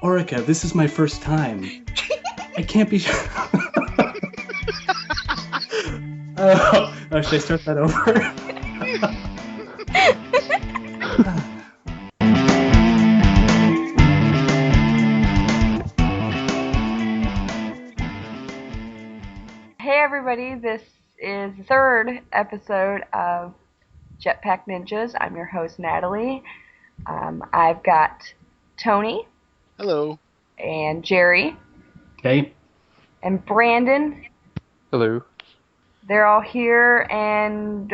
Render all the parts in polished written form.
Orica, this is my first time. I can't be. Should I start that over? Hey everybody, this is the third episode of Jetpack Ninjas. I'm your host, Natalie. I've got Tony Hello. and Jerry Okay. and Brandon. Hello. They're all here, and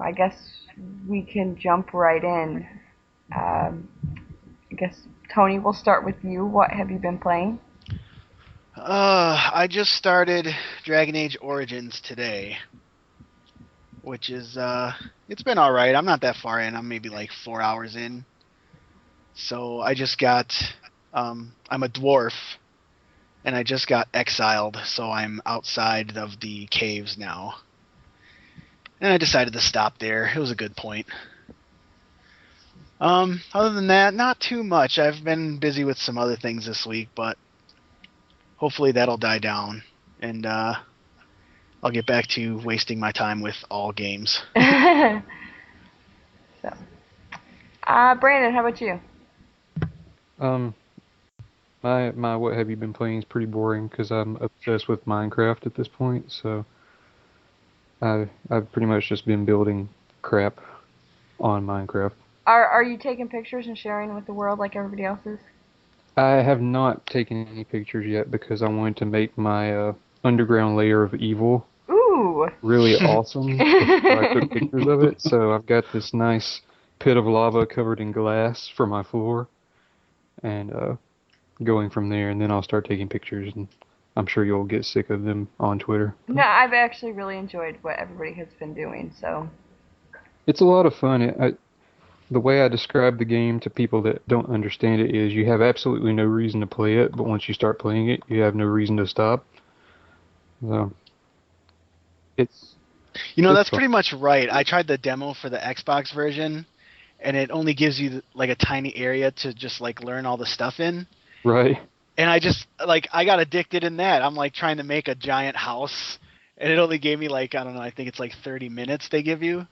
I guess we can jump right in. I guess, Tony, we'll start with you. What have you been playing? I just started Dragon Age Origins today, which is it's been all right. I'm not that far in. I'm maybe like 4 hours in. So I just got I'm a dwarf, and I just got exiled, so I'm outside of the caves now. And I decided to stop there. It was a good point. Other than that, not too much. I've been busy with some other things this week, but hopefully that'll die down, and I'll get back to wasting my time with all games. So, Brandon, how about you? My what have you been playing is pretty boring because I'm obsessed with Minecraft at this point. So I've pretty much just been building crap on Minecraft. Are you taking pictures and sharing with the world like everybody else is? I have not taken any pictures yet because I wanted to make my underground layer of evil Ooh. really awesome before I took pictures of it. So I've got this nice pit of lava covered in glass for my floor, and going from there, and then I'll start taking pictures, and I'm sure you'll get sick of them on Twitter. No, I've actually really enjoyed what everybody has been doing, so. It's a lot of fun. The way I describe the game to people that don't understand it is you have absolutely no reason to play it, but once you start playing it, you have no reason to stop. So it's That's fun. pretty much right. I tried the demo for the Xbox version, and it only gives you like a tiny area to just like learn all the stuff in. Right. And I got addicted in that. I'm like trying to make a giant house, and it only gave me like, I don't know, I think it's like 30 minutes they give you.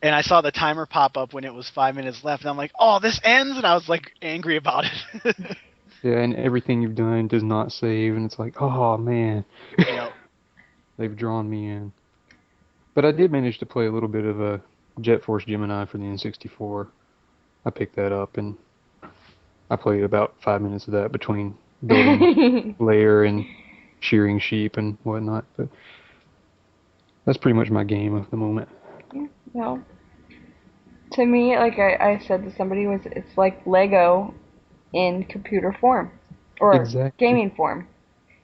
And I saw the timer pop up when it was 5 minutes left, and I'm like, oh, this ends, and I was like angry about it. Yeah, and everything you've done does not save, and it's like, oh man, Yep. they've drawn me in. But I did manage to play a little bit of a Jet Force Gemini for the N64. I picked that up, and I played about 5 minutes of that between building lair and shearing sheep and whatnot. But that's pretty much my game of the moment. Yeah, well, to me, like I said to somebody, it's like Lego in computer form or Exactly. gaming form.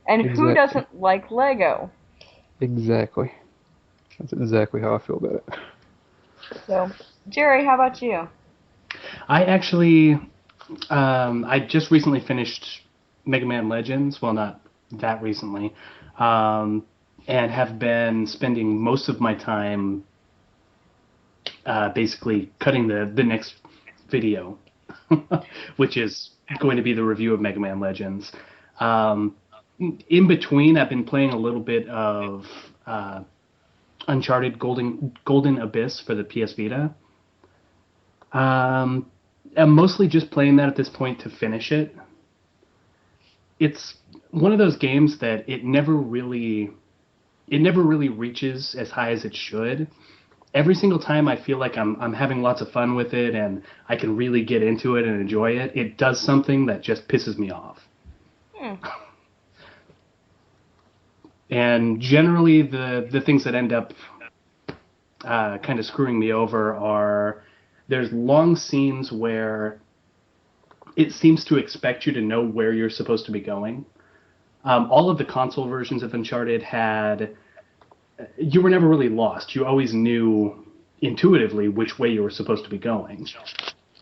And who Exactly. doesn't like Lego? Exactly. That's exactly how I feel about it. So, Jerry, how about you? I actually, I just recently finished Mega Man Legends. Well, not that recently, um, and have been spending most of my time basically cutting the next video, which is going to be the review of Mega Man Legends. Um, in between, I've been playing a little bit of Uncharted Golden Abyss for the PS Vita. Um, I'm mostly just playing that at this point to finish it. It's one of those games that it never really reaches as high as it should. Every single time I feel like I'm having lots of fun with it and I can really get into it and enjoy it, it does something that just pisses me off. Hmm. And generally, the things that end up kind of screwing me over are there's long scenes where it seems to expect you to know where you're supposed to be going. All of the console versions of Uncharted had you were never really lost. You always knew intuitively which way you were supposed to be going.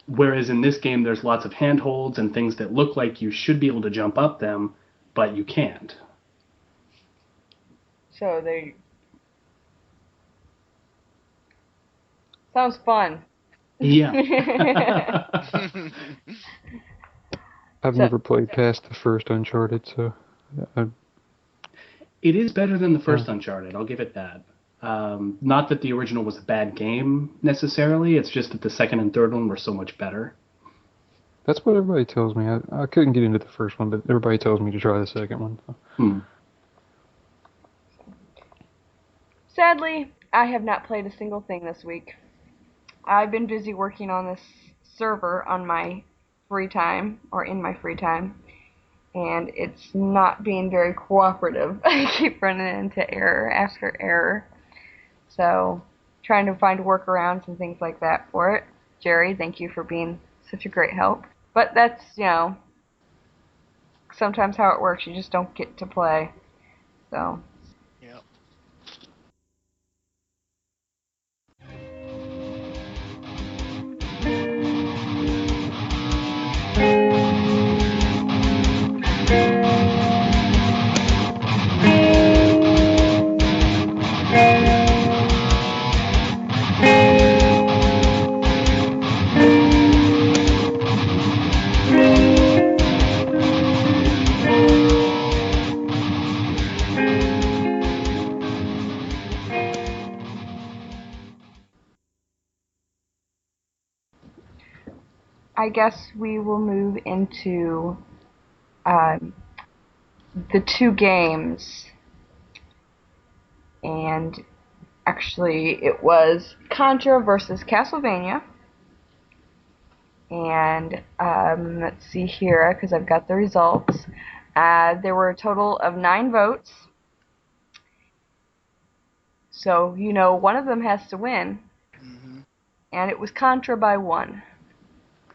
Whereas in this game, there's lots of handholds and things that look like you should be able to jump up them, but you can't. So they sounds fun. Yeah. I've So, never played past the first Uncharted, so I, It is better than the uh, first Uncharted. I'll give it that. Not that the original was a bad game necessarily. It's just that the second and third one were so much better. that's what everybody tells me. I couldn't get into the first one, but everybody tells me to try the second one. Hmm. sadly, I have not played a single thing this week. I've been busy working on this server on my free time, or in my free time, and it's not being very cooperative. I keep running into error after error. So, trying to find workarounds and things like that for it. Jerry, thank you for being such a great help. But that's, sometimes how it works. You just don't get to play. So, Yep. I guess we will move into um, the two games. And actually, it was Contra versus Castlevania. And let's see here, because I've got the results. There were a total of 9 votes. So, one of them has to win. Mm-hmm. And it was Contra by 1.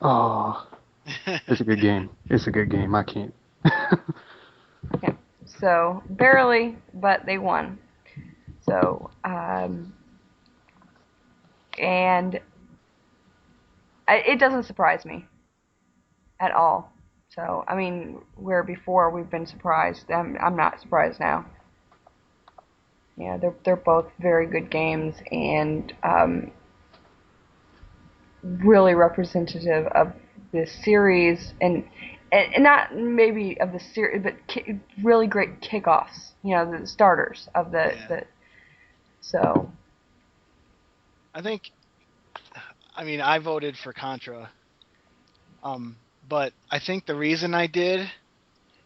Oh, it's a good game. It's a good game. I can't. Yeah. So, barely, but they won. So, and it doesn't surprise me at all. So, I mean, where before we've been surprised, I'm not surprised now. Yeah, they're both very good games and really representative of the series and not maybe of the series, but really great kickoffs. The starters of the Yeah. the so. I think, I mean, I voted for Contra. But I think the reason I did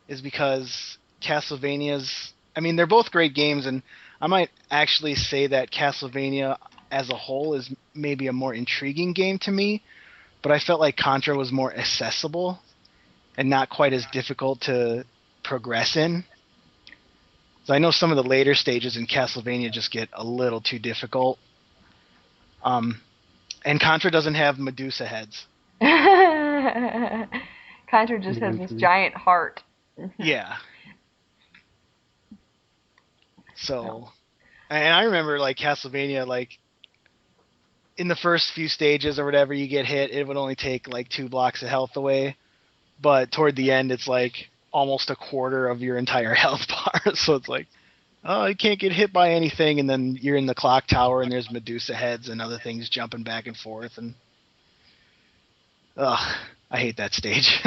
is because Castlevania's, I mean, they're both great games, and I might actually say that Castlevania as a whole is maybe a more intriguing game to me, but I felt like Contra was more accessible and not quite as difficult to progress in. So I know some of the later stages in Castlevania just get a little too difficult. Um, and Contra doesn't have Medusa heads. Contra just has Very this true. giant heart. Yeah. So, and I remember like Castlevania, like in the first few stages or whatever, you get hit, it would only take like 2 blocks of health away. But toward the end, it's like almost a quarter of your entire health bar. So it's like, oh, you can't get hit by anything, and then you're in the clock tower, and there's Medusa heads and other things jumping back and forth, and ugh, I hate that stage.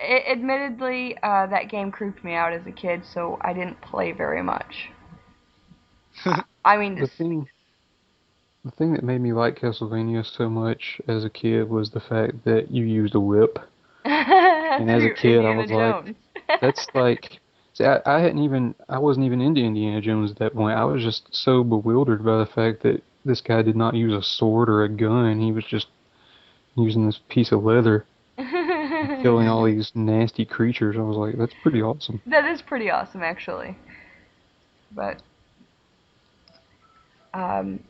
Admittedly, that game creeped me out as a kid, so I didn't play very much. I mean, the thing, the thing that made me like Castlevania so much as a kid was the fact that you used a whip. And as a through kid, I Indiana was like, Jones. that's like, see, I wasn't even into Indiana Jones at that point. I was just so bewildered by the fact that this guy did not use a sword or a gun. He was just using this piece of leather and killing all these nasty creatures. I was like, that's pretty awesome. That is pretty awesome, actually. But, um,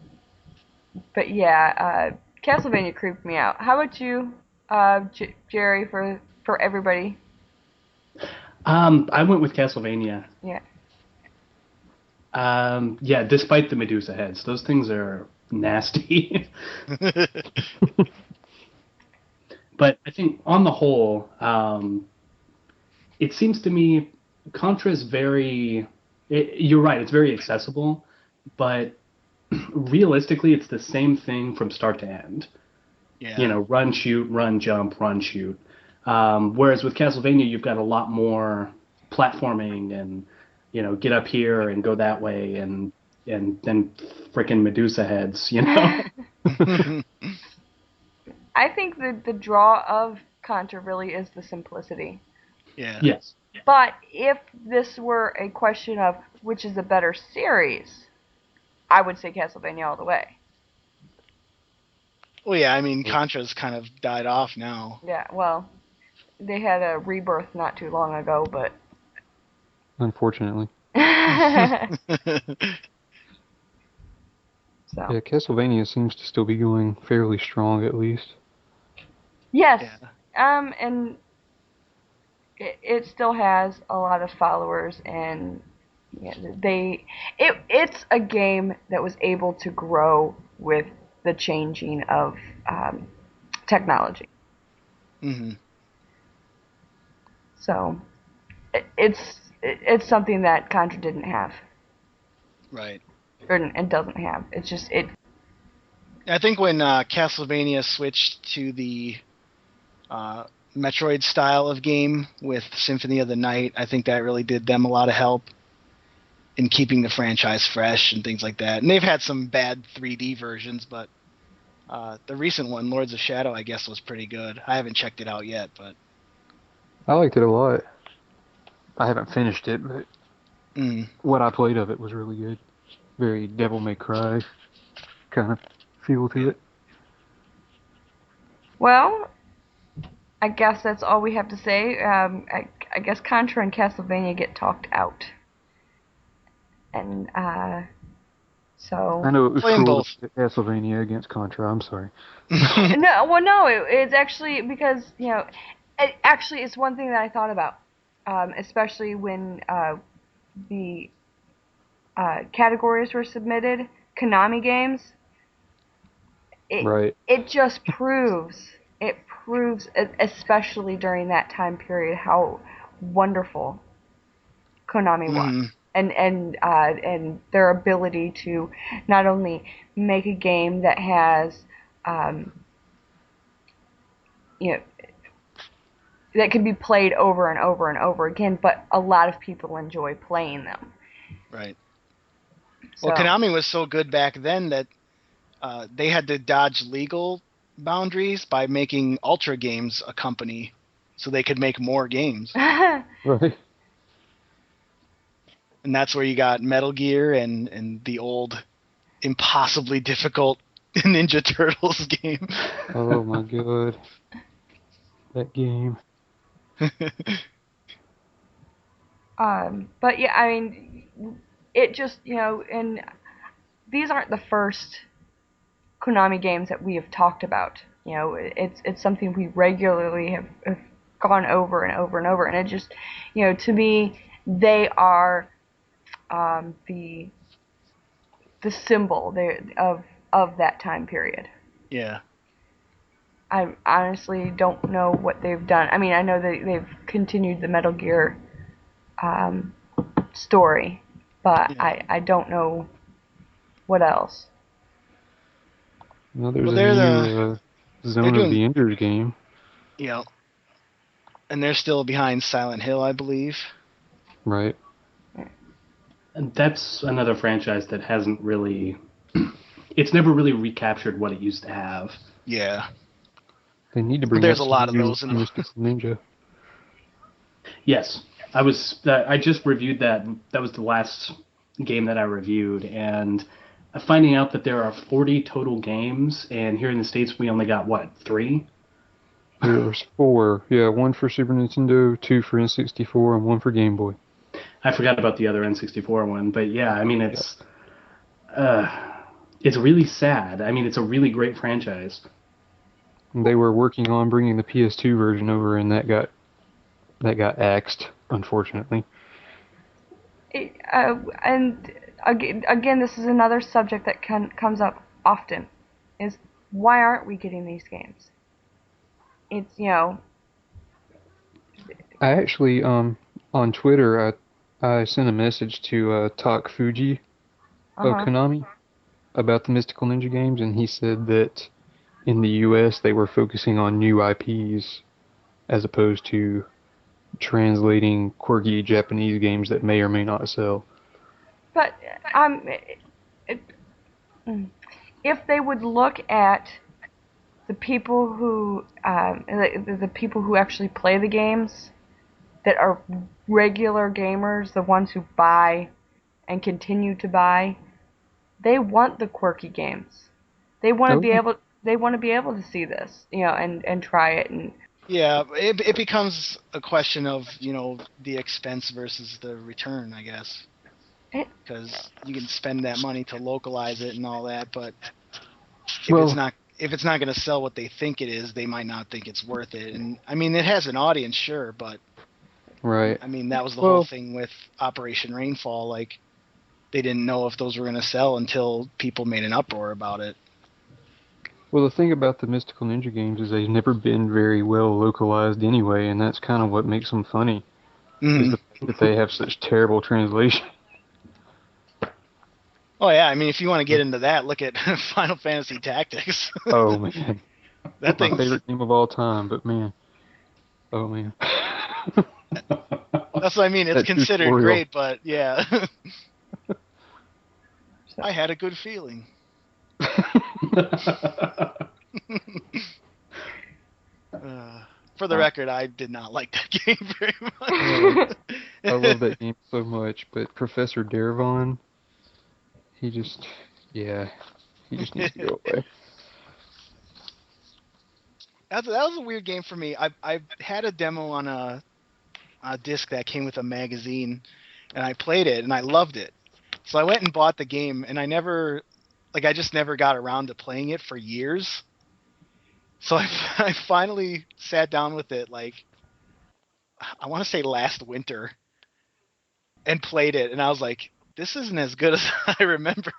but yeah, Castlevania creeped me out. How about you, Jerry, for everybody? I went with Castlevania. Yeah. Yeah, despite the Medusa heads, those things are nasty. But I think on the whole, it seems to me Contra is you're right, it's very accessible, but realistically, it's the same thing from start to end. Yeah. Run, shoot, run, jump, run, shoot. Whereas with Castlevania, you've got a lot more platforming and, get up here and go that way and then frickin' Medusa heads. I think that the draw of Contra really is the simplicity. Yeah. Yes. But if this were a question of which is a better series, I would say Castlevania all the way. Well, yeah, I mean, Contra's kind of died off now. Yeah, well, they had a rebirth not too long ago, but Unfortunately. so Yeah, Castlevania seems to still be going fairly strong, at least. yes, Yeah. and it still has a lot of followers, and yeah, it's a game that was able to grow with the changing of technology. Hmm. So it's something that Contra didn't have, Right. and doesn't have. It's just it. I think when Castlevania switched to the uh, Metroid style of game with Symphony of the Night, I think that really did them a lot of help in keeping the franchise fresh and things like that. And they've had some bad 3D versions, but the recent one, Lords of Shadow, I guess was pretty good. I haven't checked it out yet, but I liked it a lot. I haven't finished it, but mm, what I played of it was really good. Very Devil May Cry kind of feel to it. Well, I guess that's all we have to say. I guess Contra and Castlevania get talked out, and so I know it was play them cruel both. to put Castlevania against Contra. I'm sorry. no, well, no, it's actually because actually it's one thing that I thought about, especially when the categories were submitted, Konami games. It Right. it just proves, especially during that time period, how wonderful Konami was, Mm, and their ability to not only make a game that has um, you know that can be played over and over and over again, but a lot of people enjoy playing them. right. Well, So Konami was so good back then that they had to dodge legal boundaries by making Ultra Games a company so they could make more games. Right. And that's where you got Metal Gear and the old impossibly difficult Ninja Turtles game. Oh my god. That game. but yeah, I mean, it just and these aren't the first Konami games that we have talked about. It's something we regularly have gone over and over and over, and it just, to me, they are the symbol there of that time period. Yeah. I honestly don't know what they've done. I mean, I know that they've continued the Metal Gear um, story, but Yeah. I don't know what else. Now there's Well, a they're new they're Zone of doing the Enders game. you know, and they're still behind Silent Hill, I believe. Right. And that's another franchise that hasn't really. It's never really recaptured what it used to have. Yeah. They need to But bring there's out a some lot of new those in the Mystical Ninja. Yes, I just reviewed that. That was the last game that I reviewed, and finding out that there are 40 total games, and here in the States we only got what, 3? There's 4. Yeah, 1 for Super Nintendo, 2 for N64, and 1 for Game Boy. I forgot about the other N64 one, but yeah, I mean Yeah. it's really sad. I mean, it's a really great franchise. They were working on bringing the PS2 version over, and that got axed, unfortunately. And again, this is another subject that comes up often. Is why aren't we getting these games? It's I actually, on Twitter, I sent a message to Tak Fuji uh of huh. Konami about the Mystical Ninja games, and he said that in the U.S. they were focusing on new IPs as opposed to translating quirky Japanese games that may or may not sell. But it, if they would look at the people who the people who actually play the games that are regular gamers, the ones who buy and continue to buy, they want the quirky games. They want to Oh, be able to see this, and try it. And Yeah, it becomes a question of the expense versus the return, I guess, it, because you can spend that money to localize it and all that, but if it's well, not going to sell what they think it is, they might not think it's worth it. And I mean, it has an audience, sure, but right. I mean that was the whole Well, thing with Operation Rainfall. Like they didn't know if those were going to sell until people made an uproar about it. well, the thing about the Mystical Ninja games is they've never been very well localized anyway, and that's kind of what makes them funny, is Mm-hmm. the fact that they have such terrible translation. Oh yeah, I mean, if you want to get into that, look at Final Fantasy Tactics. Oh man, That my thing's favorite game of all time, but man, oh man, that's what I mean. It's that considered tutorial. great, but yeah, so, I had a good feeling. Uh, for the well, record, I did not like that game very Oh, I love much. that game so much, but Professor Darvon, he just, yeah, he just needs to go away. That was a weird game for me. I had a demo on a disc that came with a magazine, and I played it and I loved it. So I went and bought the game, and I just never got around to playing it for years. So I finally sat down with it, like, I want to say last winter, and played it, and I was like, this isn't as good as I remember.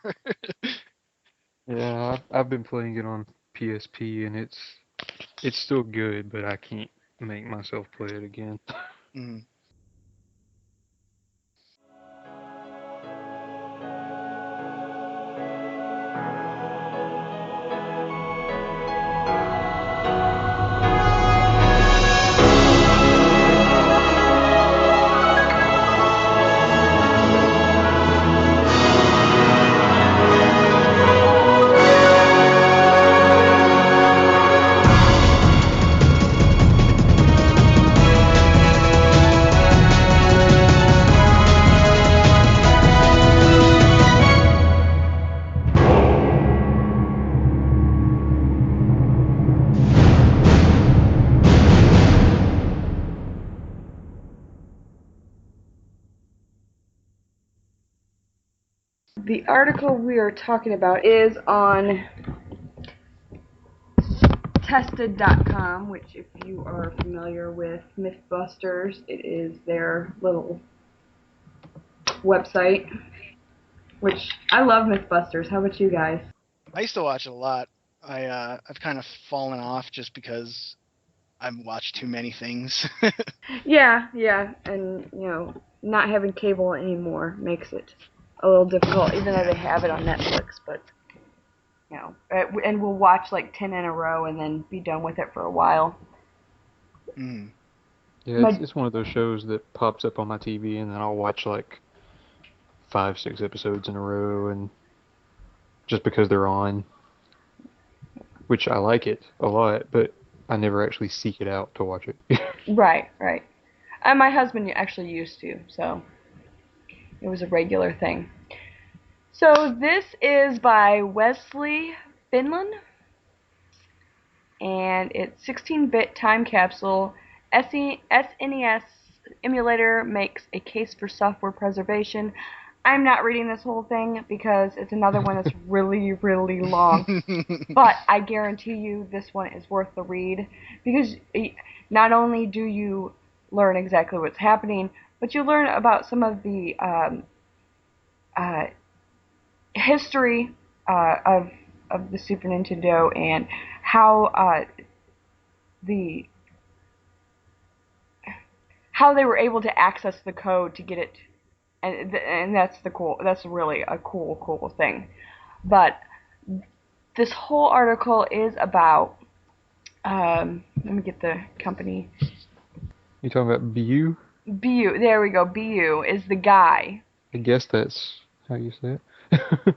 Yeah, I've been playing it on PSP, and it's still good, but I can't make myself play it again. Mm. the article we are talking about is on tested.com, which, if you are familiar with Mythbusters, it is their little website. Which I love Mythbusters. How about you guys? I used to watch it a lot. I've kind of fallen off just because I've watched too many things. Yeah, and not having cable anymore makes it a little difficult, even though they have it on Netflix. But and we'll watch like 10 in a row and then be done with it for a while. Mm. Yeah, My it's one of those shows that pops up on my TV, and then I'll watch like 5, 6 episodes in a row, and just because they're on, which I like it a lot, but I never actually seek it out to watch it. right. My husband actually used to, so it was a regular thing. So this is by Wesley Finland, and it's 16-bit time capsule. SNES emulator makes a case for software preservation. I'm not reading this whole thing because it's another one that's really, really long. But I guarantee you this one is worth the read because not only do you learn exactly what's happening, but you learn about some of the uh, history of the Super Nintendo and how the how they were able to access the code to get it, and that's really a cool thing. But this whole article is about. Let me get the company. You talking about BU? BU. There we go. BU is the guy. I guess that's how you say it. Close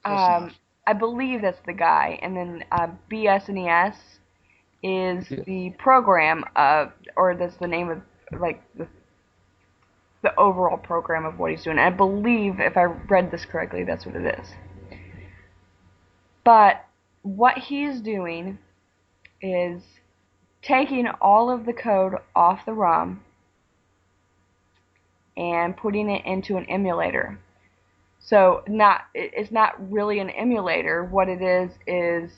enough. I believe that's the guy, and then BSNES is Yeah. the program or that's the name of like the overall program of what he's doing. I believe, if I read this correctly, that's what it is. But what he's doing is taking all of the code off the ROM and putting it into an emulator. So it's not really an emulator. What it is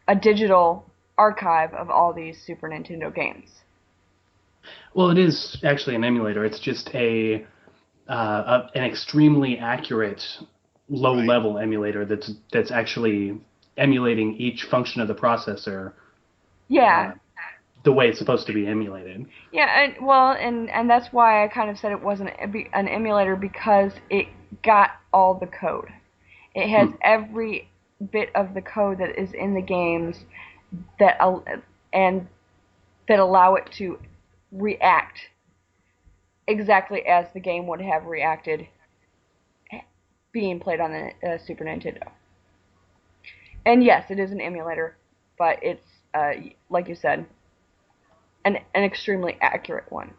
a digital archive of all these Super Nintendo games. Well, it is actually an emulator. It's just an extremely accurate low-level emulator that's actually emulating each function of the processor. Yeah. The way it's supposed to be emulated. Yeah, and that's why I kind of said it wasn't an emulator, because it got all the code. It has every bit of the code that is in the games that allow it to react exactly as the game would have reacted being played on the Super Nintendo. And yes, it is an emulator, but it's like you said, an extremely accurate one.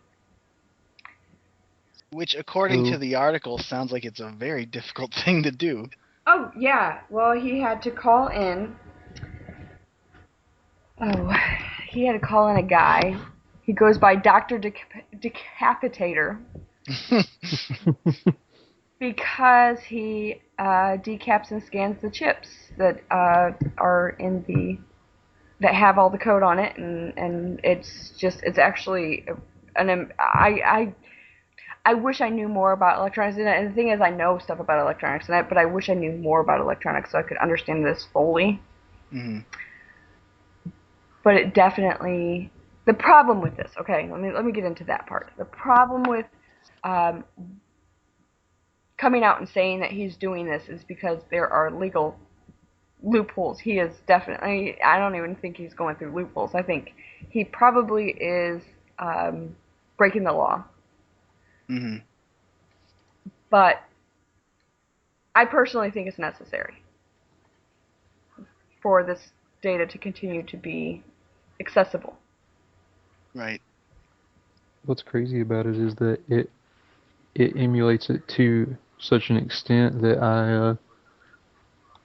Which, according to the article, sounds like it's a very difficult thing to do. Oh, yeah. Well, he had to call in. Oh, he had to call in a guy. He goes by Dr. Decapitator because he decaps and scans the chips that are in that have all the code on it, and it's actually I wish I knew more about electronics, and the thing is, I know stuff about electronics, but I wish I knew more about electronics so I could understand this fully. Mm-hmm. But it definitely, the problem with this, okay, let me get into that part. The problem with coming out and saying that he's doing this is because there are legal loopholes. He is definitely, I don't even think he's going through loopholes. I think he probably is breaking the law. Mm-hmm. But I personally think it's necessary for this data to continue to be accessible. Right. What's crazy about it is that it emulates it to such an extent that I,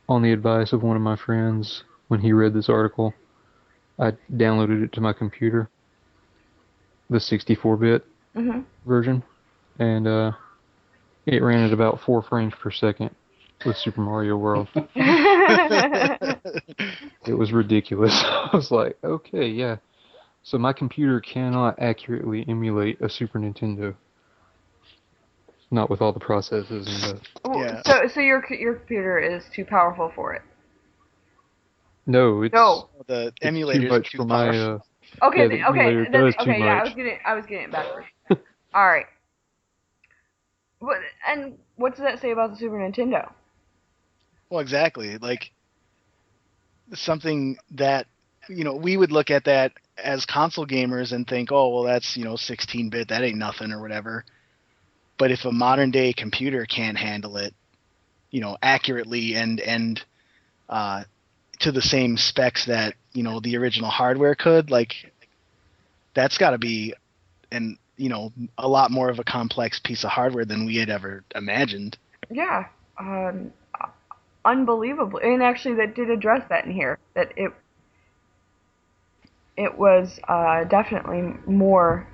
on the advice of one of my friends, when he read this article, I downloaded it to my computer, the 64-bit version, and it ran at about 4 frames per second with Super Mario World. It was ridiculous. I was like, okay, yeah. So my computer cannot accurately emulate a Super Nintendo. Not with all the processes and the... Yeah. So your computer is too powerful for it. No, it's The it's emulator too is much too for powerful. my Okay, yeah, the emulator does too okay, yeah, much. I was getting it backwards. All right. What does that say about the Super Nintendo? Well, exactly. Like, something that, we would look at that as console gamers and think, oh, well, that's, 16-bit, that ain't nothing or whatever. But if a modern day computer can't handle it, accurately and to the same specs that, the original hardware could, like, that's got to be a lot more of a complex piece of hardware than we had ever imagined. Yeah. Unbelievable. And actually, that did address that in here. That it was definitely more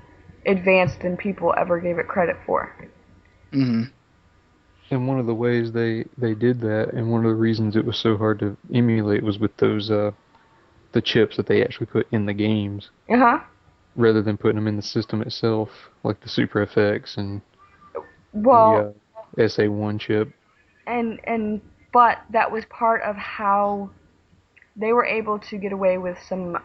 advanced than people ever gave it credit for. Mm-hmm. And one of the ways they did that, and one of the reasons it was so hard to emulate, was with those the chips that they actually put in the games, rather than putting them in the system itself, like the Super FX and Well, the SA1 chip. But that was part of how they were able to get away with some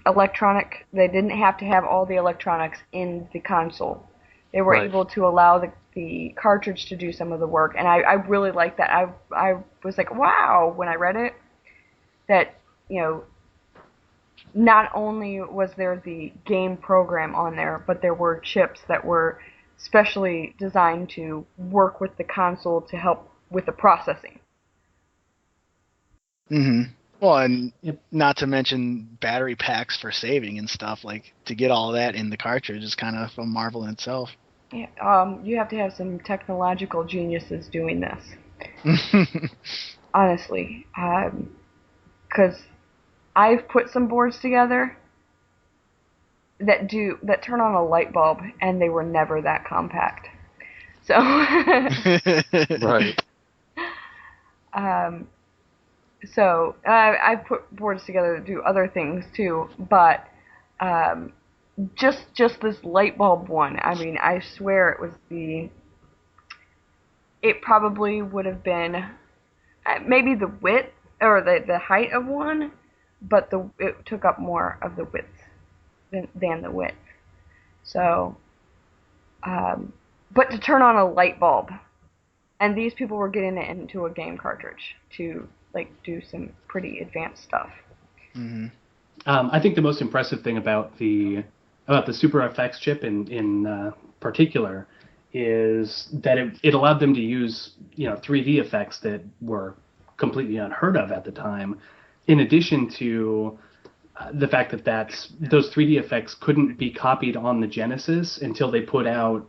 electronic. They didn't have to have all the electronics in the console. They were able to allow the cartridge to do some of the work, and I really liked that. I was like, wow, when I read it. that, you know, not only was there the game program on there, but there were chips that were specially designed to work with the console to help with the processing. Mm-hmm. Well, and Yep. not to mention battery packs for saving and stuff. Like, to get all that in the cartridge is kind of a marvel in itself. Yeah, you have to have some technological geniuses doing this. Honestly, because I've put some boards together that turn on a light bulb, and they were never that compact. So, Right. um, I've put boards together to do other things too, but um, just this light bulb one. I mean, I swear it was it probably would have been maybe the width or the height of one, but it took up more of the width than the width. So, but to turn on a light bulb, and these people were getting it into a game cartridge to like do some pretty advanced stuff. Mm-hmm. I think the most impressive thing about the Super FX chip in particular is that it allowed them to use 3D effects that were completely unheard of at the time. In addition to the fact that those 3D effects couldn't be copied on the Genesis until they put out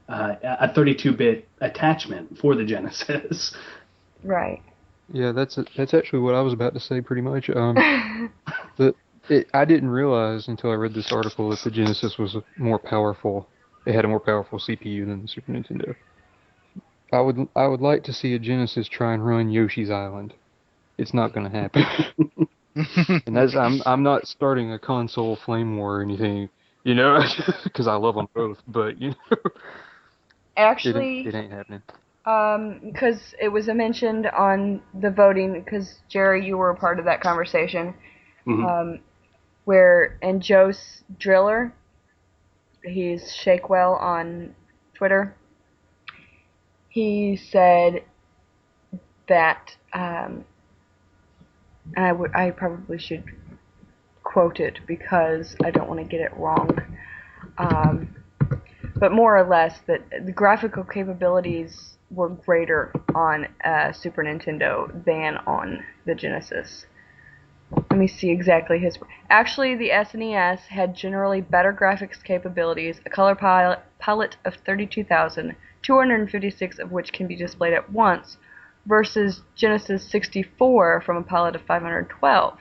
a 32-bit attachment for the Genesis. Right. Yeah, that's actually what I was about to say pretty much. I didn't realize until I read this article that the Genesis was more powerful. It had a more powerful CPU than the Super Nintendo. I would like to see a Genesis try and run Yoshi's Island. It's not going to happen. And I'm not starting a console flame war or anything, because I love them both. But Actually, it ain't happening. because it was mentioned on the voting, because Jerry, you were a part of that conversation, Mm-hmm. and Joe's Driller, he's Shakewell on Twitter, he said that, I probably should quote it because I don't want to get it wrong, but more or less that the graphical capabilities were greater on Super Nintendo than on the Genesis. Let me see exactly his. Actually, the SNES had generally better graphics capabilities, a color palette of 32,256 of which can be displayed at once, versus Genesis 64 from a palette of 512.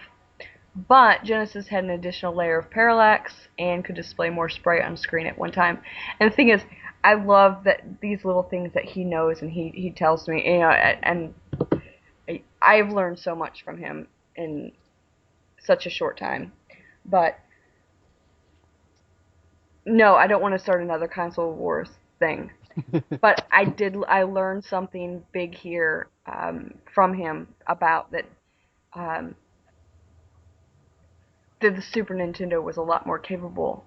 But Genesis had an additional layer of parallax and could display more sprite on screen at one time. And the thing is, I love that these little things that he knows and he tells me, and I've learned so much from him in such a short time. But no, I don't want to start another console wars thing. But I learned something big here from him about that. That the Super Nintendo was a lot more capable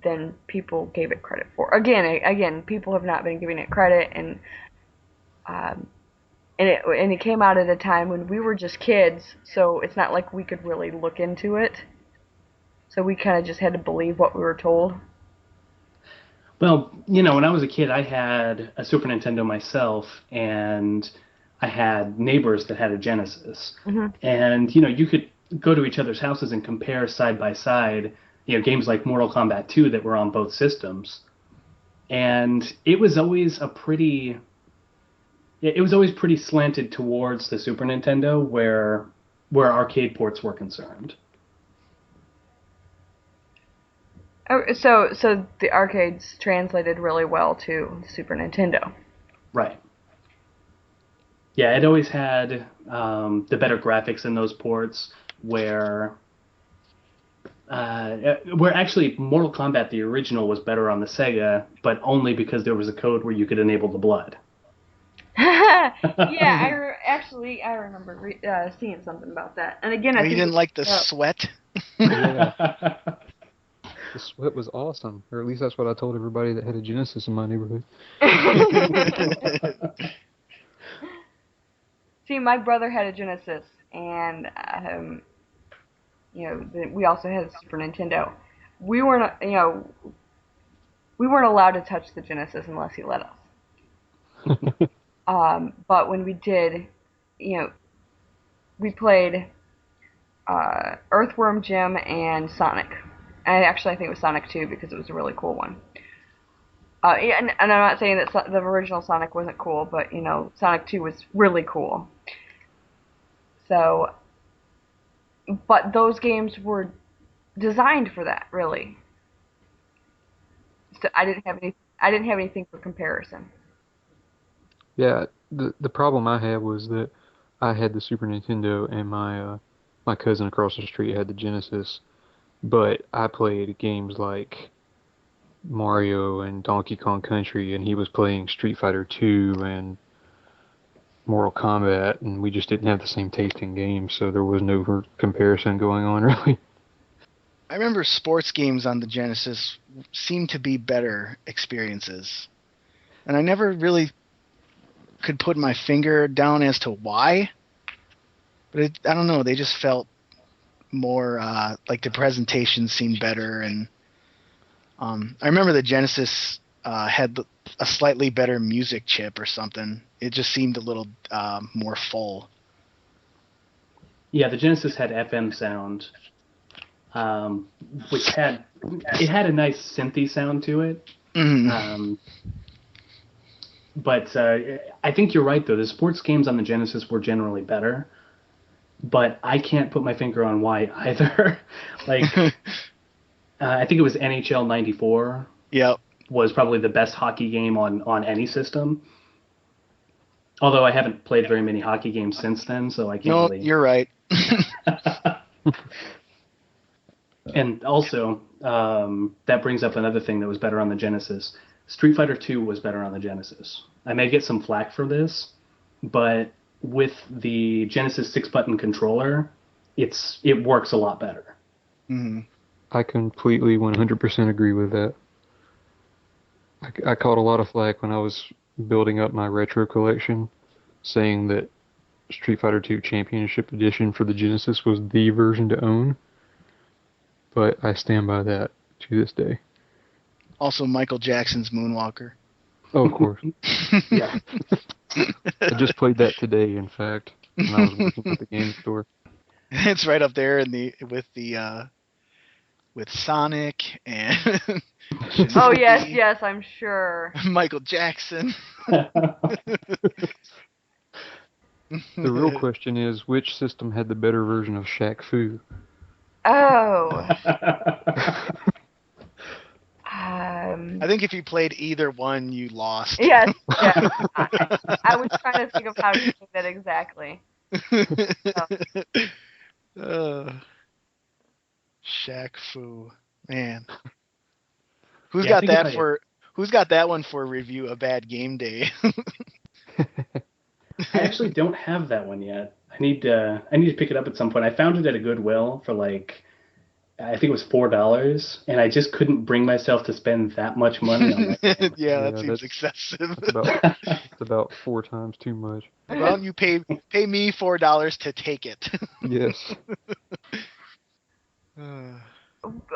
than people gave it credit for. Again, people have not been giving it credit, and it came out at a time when we were just kids, so it's not like we could really look into it. So we kind of just had to believe what we were told. Well, when I was a kid, I had a Super Nintendo myself, and I had neighbors that had a Genesis. Mm-hmm. And, you could go to each other's houses and compare side by side, games like Mortal Kombat 2 that were on both systems. And it was always pretty slanted towards the Super Nintendo where arcade ports were concerned. Oh, so the arcades translated really well to the Super Nintendo. Right. Yeah, it always had the better graphics in those ports where actually Mortal Kombat, the original, was better on the Sega, but only because there was a code where you could enable the blood. Yeah, I remember seeing something about that. And again, I You think didn't like the sweat? Yeah, the sweat was awesome, or at least that's what I told everybody that had a Genesis in my neighborhood. See, my brother had a Genesis, and we also had a Super Nintendo. We weren't, we weren't allowed to touch the Genesis unless he let us. But when we did, you know, we played Earthworm Jim and Sonic. And actually, I think it was Sonic 2 because it was a really cool one. Yeah, and I'm not saying that the original Sonic wasn't cool, but Sonic 2 was really cool. So, but those games were designed for that, really. So I didn't have anything for comparison. Yeah, the problem I had was that I had the Super Nintendo and my cousin across the street had the Genesis, but I played games like Mario and Donkey Kong Country, and he was playing Street Fighter 2 and Mortal Kombat, and we just didn't have the same taste in games, so there was no comparison going on really. I remember sports games on the Genesis seemed to be better experiences. And I never really could put my finger down as to why. But I don't know, they just felt more like the presentation seemed better. And I remember the Genesis had a slightly better music chip or something. It just seemed a little more full. Yeah, the Genesis had FM sound, which had a nice synthy sound to it. Mm-hmm. But I think you're right, though. The sports games on the Genesis were generally better, but I can't put my finger on why either. Like, I think it was NHL '94. Yep. Was probably the best hockey game on any system. Although I haven't played very many hockey games since then, so I can't really. You're right. And also, that brings up another thing that was better on the Genesis. Street Fighter 2 was better on the Genesis. I may get some flack for this, but with the Genesis 6-button controller, it works a lot better. Mm-hmm. I completely 100% agree with that. I caught a lot of flack when I was building up my retro collection, saying that Street Fighter 2 Championship Edition for the Genesis was the version to own, but I stand by that to this day. Also, Michael Jackson's Moonwalker. Oh, of course. Yeah. I just played that today, in fact, when I was working at the game store. It's right up there with Sonic and Oh yes, I'm sure. Michael Jackson. The real question is, which system had the better version of Shaq Fu? Oh. I think if you played either one, you lost. Yes. I was trying to think of how to say that exactly. Shaq Fu, man. Who's got that one for review? A Bad Game Day. I actually don't have that one yet. I need to pick it up at some point. I found it at a Goodwill for I think it was $4, and I just couldn't bring myself to spend that much money on that. Yeah, that seems excessive. It's about 4 times too much. Why don't you pay me $4 to take it? Yes.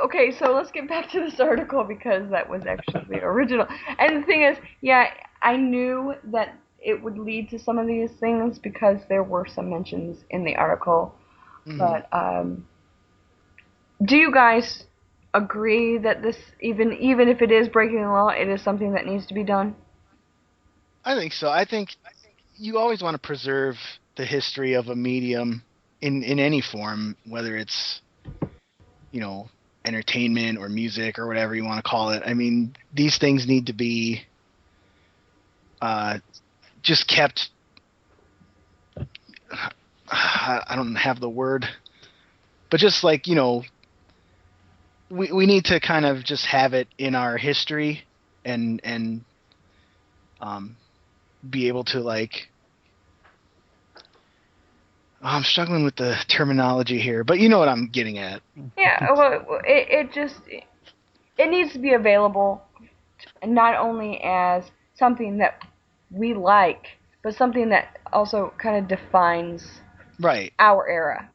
Okay, so let's get back to this article because that was actually the original. And the thing is, yeah, I knew that it would lead to some of these things because there were some mentions in the article. Mm-hmm. But do you guys agree that this, even if it is breaking the law, it is something that needs to be done? I think so. I think you always want to preserve the history of a medium in any form, whether it's entertainment or music or whatever you want to call it. I mean, these things need to be just kept. I don't have the word, but just we need to kind of just have it in our history and be able to I'm struggling with the terminology here, but you know what I'm getting at. Yeah, well, it needs to be available, not only as something that we like, but something that also kind of defines Right. our era.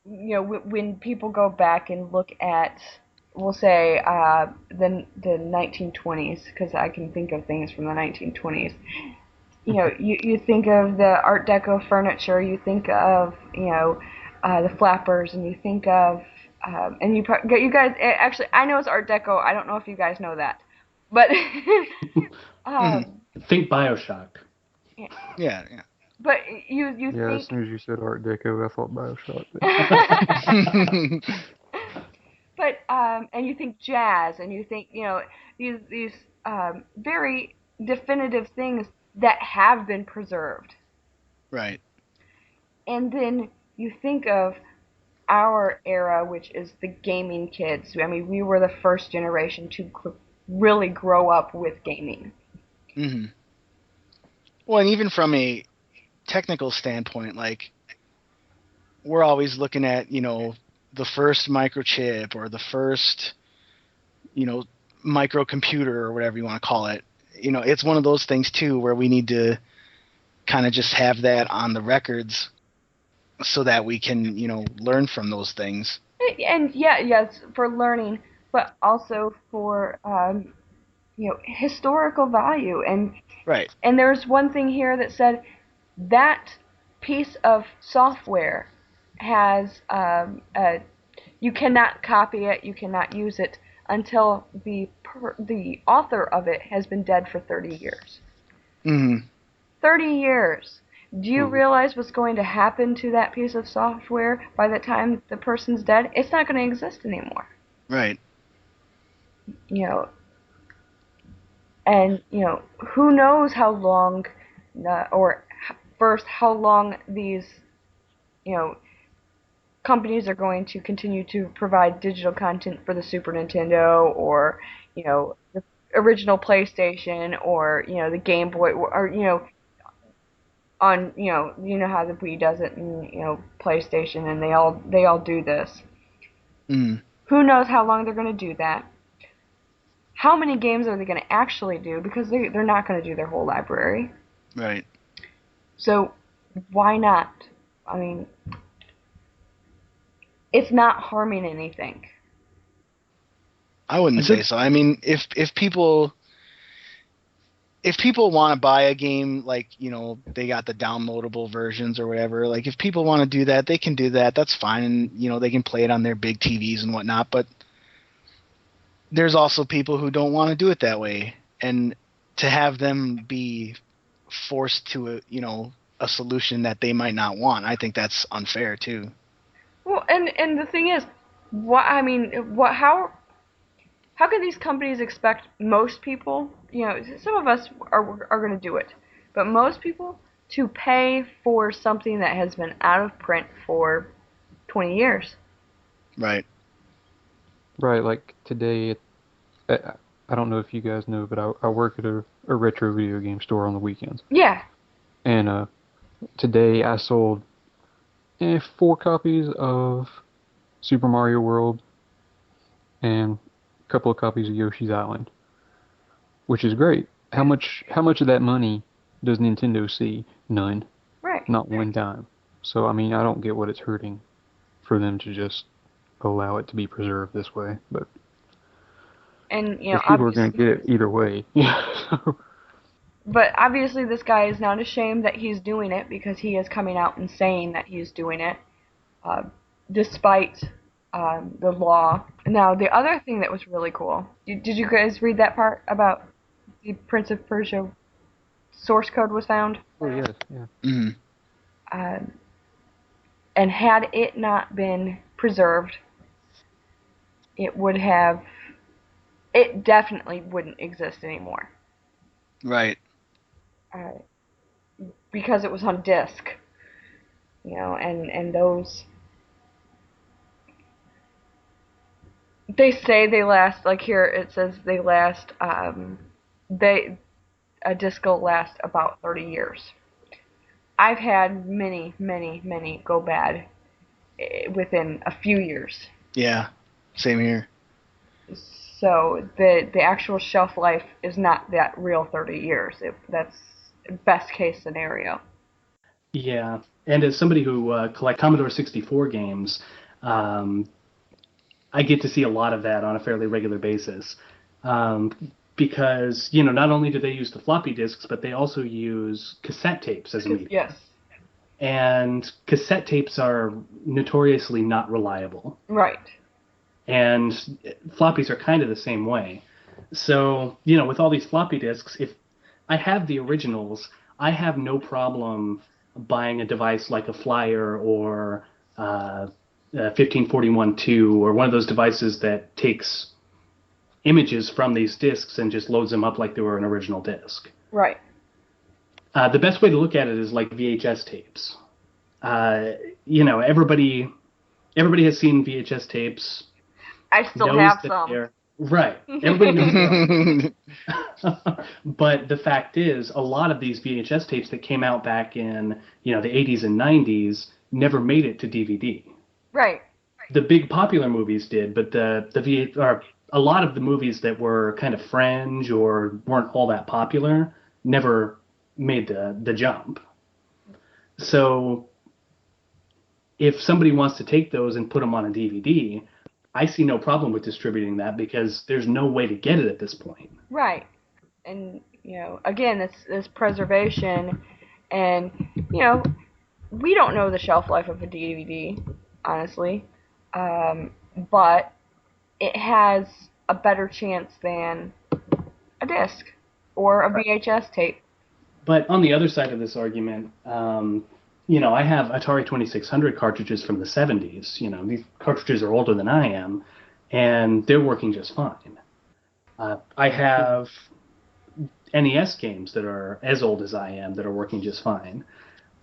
When people go back and look at, we'll say, the 1920s, because I can think of things from the 1920s. You think of the Art Deco furniture, you think of, the flappers, and you think of, and you guys, actually, I know it's Art Deco. I don't know if you guys know that, but, Hmm. Think Bioshock. Yeah. but you Yeah, as think, soon as you said Art Deco, I thought Bioshock. But Yeah. but and you think jazz, and you think, these very definitive things that have been preserved. Right. And then you think of our era, which is the gaming kids. I mean, we were the first generation to really grow up with gaming. Hmm. Well, and even from a technical standpoint, like we're always looking at, the first microchip or the first, you know, microcomputer or whatever you want to call it. It's one of those things too where we need to kind of just have that on the records so that we can, learn from those things. And yeah, yes, for learning, but also for historical value. Right. And there's one thing here that said that piece of software has you cannot copy it, you cannot use it until the author of it has been dead for 30 years. Hmm. 30 years. Do you hmm, realize what's going to happen to that piece of software by the time the person's dead? It's not going to exist anymore. Right. You know, and who knows how long, or first how long these you know companies are going to continue to provide digital content for the Super Nintendo, or the original PlayStation, or the Game Boy, or on how the Wii does it, and PlayStation, and they all do this. Hmm. Who knows how long they're going to do that? How many games are they going to actually do? Because they're not going to do their whole library. Right. So why not? I mean, it's not harming anything. I A wouldn't say good so. I mean, if people want to buy a game, like, they got the downloadable versions or whatever, like if people want to do that, they can do that. That's fine. And, they can play it on their big TVs and whatnot. But there's also people who don't want to do it that way. And to have them be forced to a solution that they might not want, I think that's unfair too. Well, and the thing is, what I mean, what how can these companies expect most people, some of us are going to do it, but most people to pay for something that has been out of print for 20 years? Right. right, like today, I, I don't know if you guys know, but I work at a retro video game store on the weekends. Yeah. And today I sold 4 copies of Super Mario World and a couple of copies of Yoshi's Island, which is great. How much of that money does Nintendo see? None. Right. Not one dime. So I mean, I don't get what it's hurting for them to just allow it to be preserved this way, but And because people are going to obviously, get it either way. Yeah. So, but obviously this guy is not ashamed that he's doing it, because he is coming out and saying that he's doing it, uh, despite the law. Now, the other thing that was really cool, did you guys read that part about the Prince of Persia source code was found? oh yes, yeah. Hmm. Um, and had it not been preserved, it would have, it definitely wouldn't exist anymore, Right. uh, because it was on disk, and those, they say they last, like here it says they last, they a disc will last about 30 years. I've had many, many, many go bad within a few years. Yeah. Same here. So the actual shelf life is not that real 30 years. That's best case scenario. Yeah, and as somebody who collects Commodore 64 games, um, I get to see a lot of that on a fairly regular basis. Um, because, not only do they use the floppy disks, but they also use cassette tapes as a medium. Yes. And cassette tapes are notoriously not reliable. Right. And floppies are kind of the same way. So, with all these floppy disks, if I have the originals, I have no problem buying a device like a Flyer or 1541-2 or one of those devices that takes images from these disks and just loads them up like they were an original disc. Right. The best way to look at it is like VHS tapes. Uh, everybody has seen VHS tapes. I still have some. Right. Everybody knows But the fact is, a lot of these VHS tapes that came out back in, the 80s and 90s never made it to DVD. Right. The big popular movies did, but or a lot of the movies that were kind of fringe or weren't all that popular never made the jump. So if somebody wants to take those and put them on a DVD, I see no problem with distributing that because there's no way to get it at this point. Right. And, again, this preservation and, we don't know the shelf life of a DVD, honestly. But it has a better chance than a disc or a VHS tape. But on the other side of this argument, I have Atari 2600 cartridges from the 70s. These cartridges are older than I am, and they're working just fine. I have NES games that are as old as I am that are working just fine.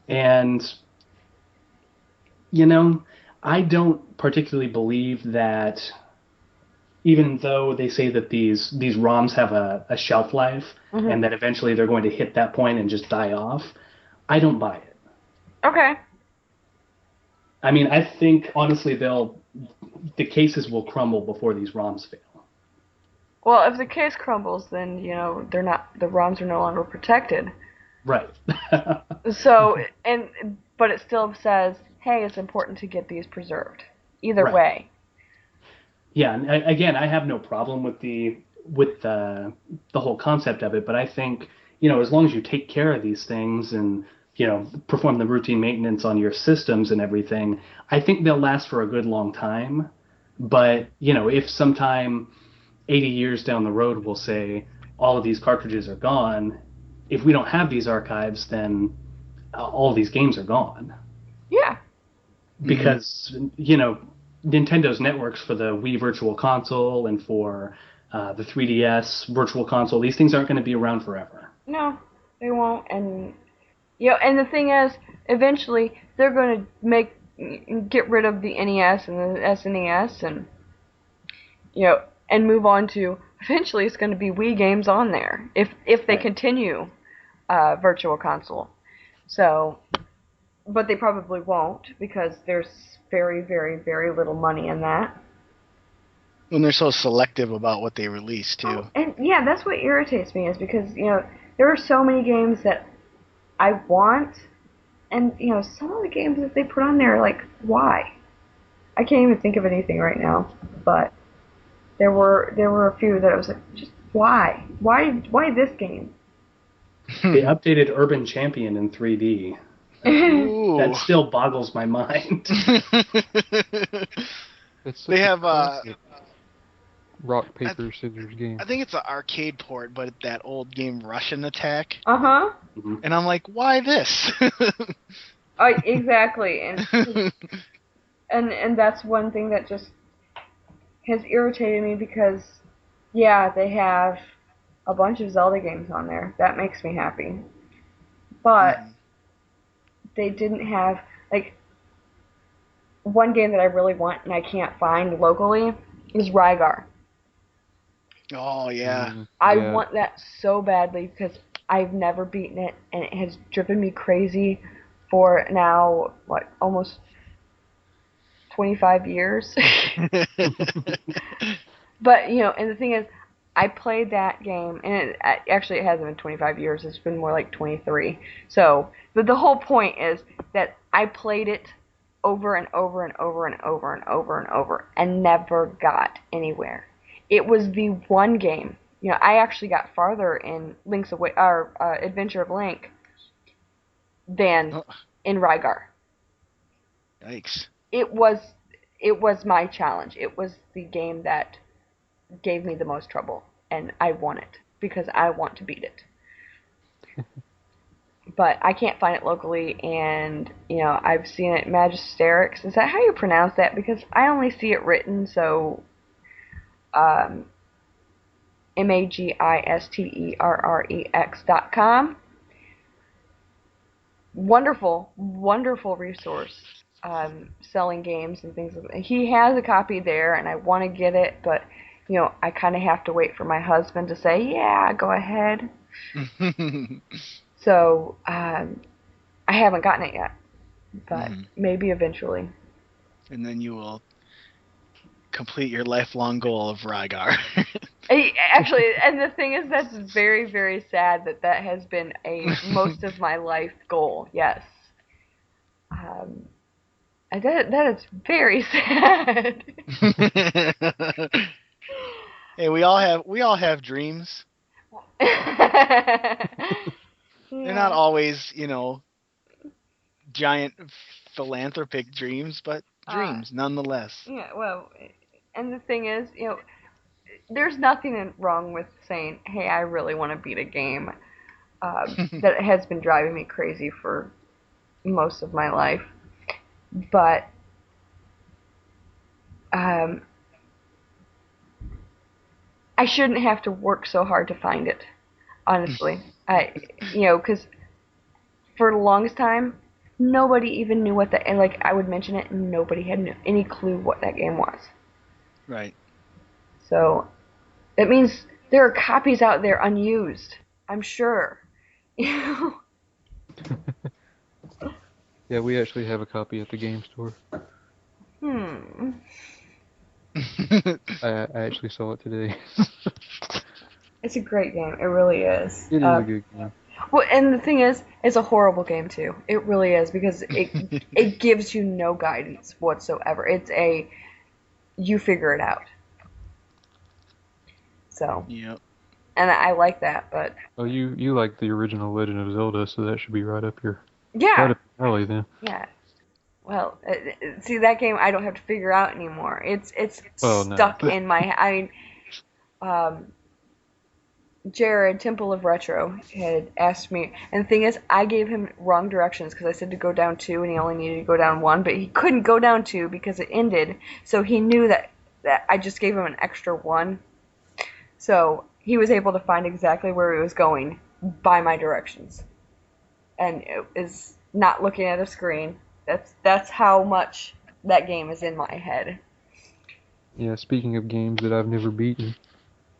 And, I don't particularly believe that even though they say that these ROMs have a shelf life Mm-hmm. and that eventually they're going to hit that point and just die off, I don't buy it. Okay. I mean, I think honestly the cases will crumble before these ROMs fail. Well, if the case crumbles, then the ROMs are no longer protected. Right. So but it still says, hey, it's important to get these preserved. Either Right. way. Yeah, and again, I have no problem with the whole concept of it, but I think, as long as you take care of these things and, perform the routine maintenance on your systems and everything, I think they'll last for a good long time. But, if sometime 80 years down the road we'll say all of these cartridges are gone, if we don't have these archives, then all these games are gone. Yeah. Because, Nintendo's networks for the Wii Virtual Console and for the 3DS Virtual Console, these things aren't going to be around forever. No, they won't. And and the thing is, eventually they're going to get rid of the NES and the SNES, and and move on to eventually it's going to be Wii games on there if they Right. continue Virtual Console. So, but they probably won't because there's very, very, very little money in that. When they're so selective about what they release too. Oh, and yeah, that's what irritates me is because there are so many games that I want, and some of the games that they put on there, like, why? I can't even think of anything right now, but there were a few that I was like, just why? Why this game? They updated Urban Champion in 3D. Ooh. That still boggles my mind. It's such They a have classic rock paper scissors game. I think it's an arcade port, but that old game Russian Attack. Uh-huh. And I'm like, why this? Exactly, and that's one thing that just has irritated me because, yeah, they have a bunch of Zelda games on there. That makes me happy. But they didn't have, like, one game that I really want and I can't find locally is Rygar. Oh yeah. I want that so badly because I've never beaten it and it has driven me crazy for now, what, almost 25 years. But, and the thing is, I played that game, and actually it hasn't been 25 years. It's been more like 23. So, but the whole point is that I played it over and over and over and over and over and over and never got anywhere. It was the one game. I actually got farther in Link's Away or Adventure of Link than Oh, in Rygar. yikes. It was my challenge. It was the game that gave me the most trouble, and I won it because I want to beat it. But I can't find it locally, and I've seen it Magisterics. Is that how you pronounce that? Because I only see it written, so Magisterrex.com. Wonderful, wonderful resource. Selling games and things. He has a copy there, and I want to get it, but I kind of have to wait for my husband to say, "Yeah, go ahead." So I haven't gotten it yet, but maybe eventually. And then you will complete your lifelong goal of Rygar. Actually, and the thing is, that's very, very sad that has been most of my life goal. Yes. That is very sad. Hey, we all have dreams. Yeah. They're not always, giant philanthropic dreams, but dreams nonetheless. Yeah, well, and the thing is, there's nothing wrong with saying, "Hey, I really want to beat a game that has been driving me crazy for most of my life," but I shouldn't have to work so hard to find it. Honestly, because for the longest time, nobody even knew what and like I would mention it, and nobody had any clue what that game was. Right. So it means there are copies out there unused. I'm sure. Yeah, we actually have a copy at the game store. I actually saw it today. It's a great game. It really is. It is a good game. Well, and the thing is, it's a horrible game too. It really is because it gives you no guidance whatsoever. It's you figure it out. So. Yep. And I like that, but. Oh, you like the original Legend of Zelda, so that should be right up your. Yeah. Right up your alley then. Yeah. Well, see that game I don't have to figure out anymore. It's stuck in my. Jared, Temple of Retro, had asked me, and the thing is, I gave him wrong directions because I said to go down 2 and he only needed to go down 1, but he couldn't go down 2 because it ended, so he knew that I just gave him an extra 1. So he was able to find exactly where he was going by my directions. And it is not looking at a screen. That's how much that game is in my head. Yeah, speaking of games that I've never beaten.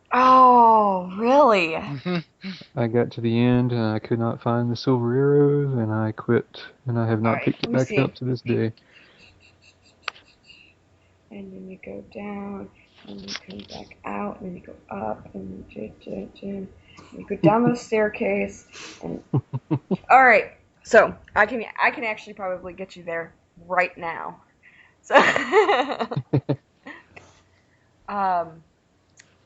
Oh, really? I got to the end and I could not find the silver arrows and I quit and I have not picked it back up to this day. And then you go down and you come back out and you go up and you go down the staircase and all right. So I can actually probably get you there right now. So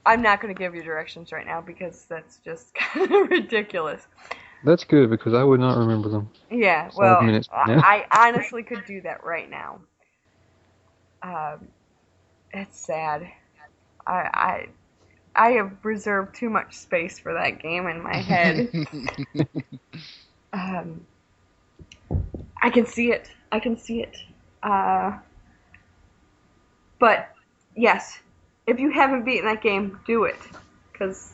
I'm not going to give you directions right now because that's just kind of ridiculous. That's good because I would not remember them. Yeah, well, 5 minutes from now. I honestly could do that right now. It's sad. I have reserved too much space for that game in my head. I can see it. But yes, if you haven't beaten that game, do it, because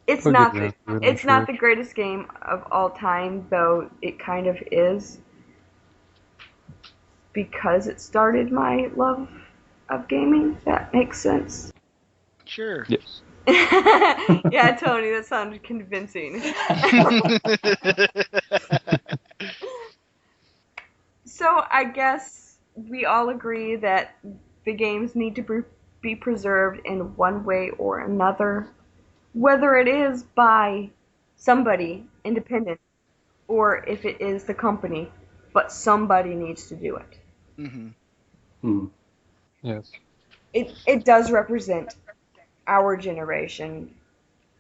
it's not the greatest game of all time, though it kind of is, because it started my love of gaming. That makes sense. Sure. Yes. Yeah, Tony, that sounded convincing. So I guess we all agree that the games need to be preserved in one way or another, whether it is by somebody independent or if it is the company, but somebody needs to do it. Mm-hmm. Hmm. Yes. It does represent our generation.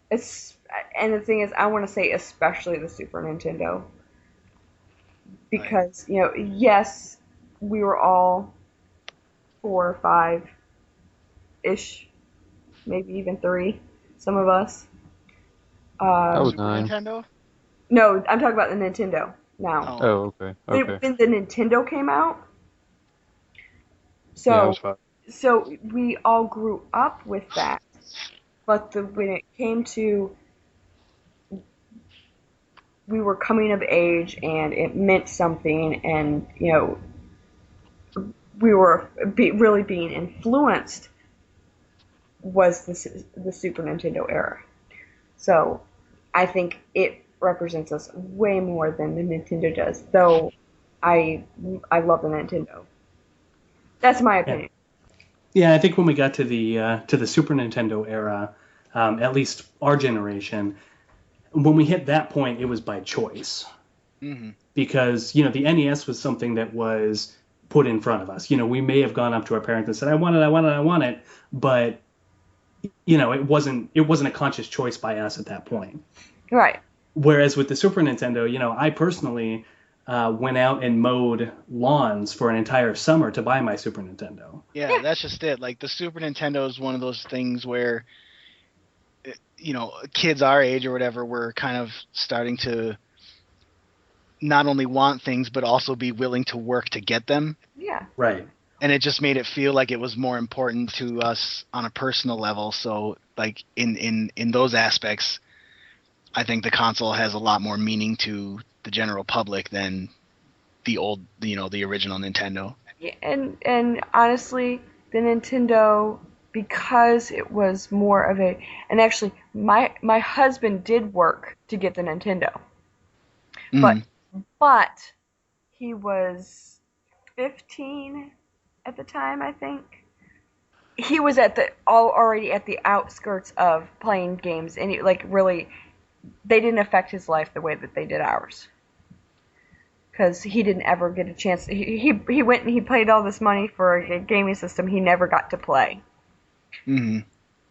And the thing is, I want to say especially the Super Nintendo, Right. because yes, we were all 4 or 5 ish, maybe even 3, some of us. I was Super 9. Nintendo? No, I'm talking about the Nintendo now. Oh. Oh, okay. Okay. When the Nintendo came out, Yeah, I was so 5. so we all grew up with that. But when it came to we were coming of age and it meant something, and we were really being influenced, was the Super Nintendo era. So I think it represents us way more than the Nintendo does, though I I love the Nintendo. That's my Yeah. opinion. Yeah, I think when we got to the Super Nintendo era, at least our generation, when we hit that point, it was by choice Mm-hmm. because the NES was something that was put in front of us. We may have gone up to our parents and said, "I want it, I want it, I want it," but it wasn't a conscious choice by us at that point. Right. Whereas with the Super Nintendo, I personally went out and mowed lawns for an entire summer to buy my Super Nintendo. Yeah, that's just it. Like the Super Nintendo is one of those things where, kids our age or whatever were kind of starting to not only want things but also be willing to work to get them. Yeah. Right. And it just made it feel like it was more important to us on a personal level. So like in those aspects, I think the console has a lot more meaning to the general public than the old, the original Nintendo. Yeah, and honestly, the Nintendo, because it was more of a, and actually my husband did work to get the Nintendo, but Mm. but he was 15 at the time, I think. He was already at the outskirts of playing games, and like really, they didn't affect his life the way that they did ours. Because he didn't ever get a chance. He went and he paid all this money for a gaming system he never got to play. Mm-hmm.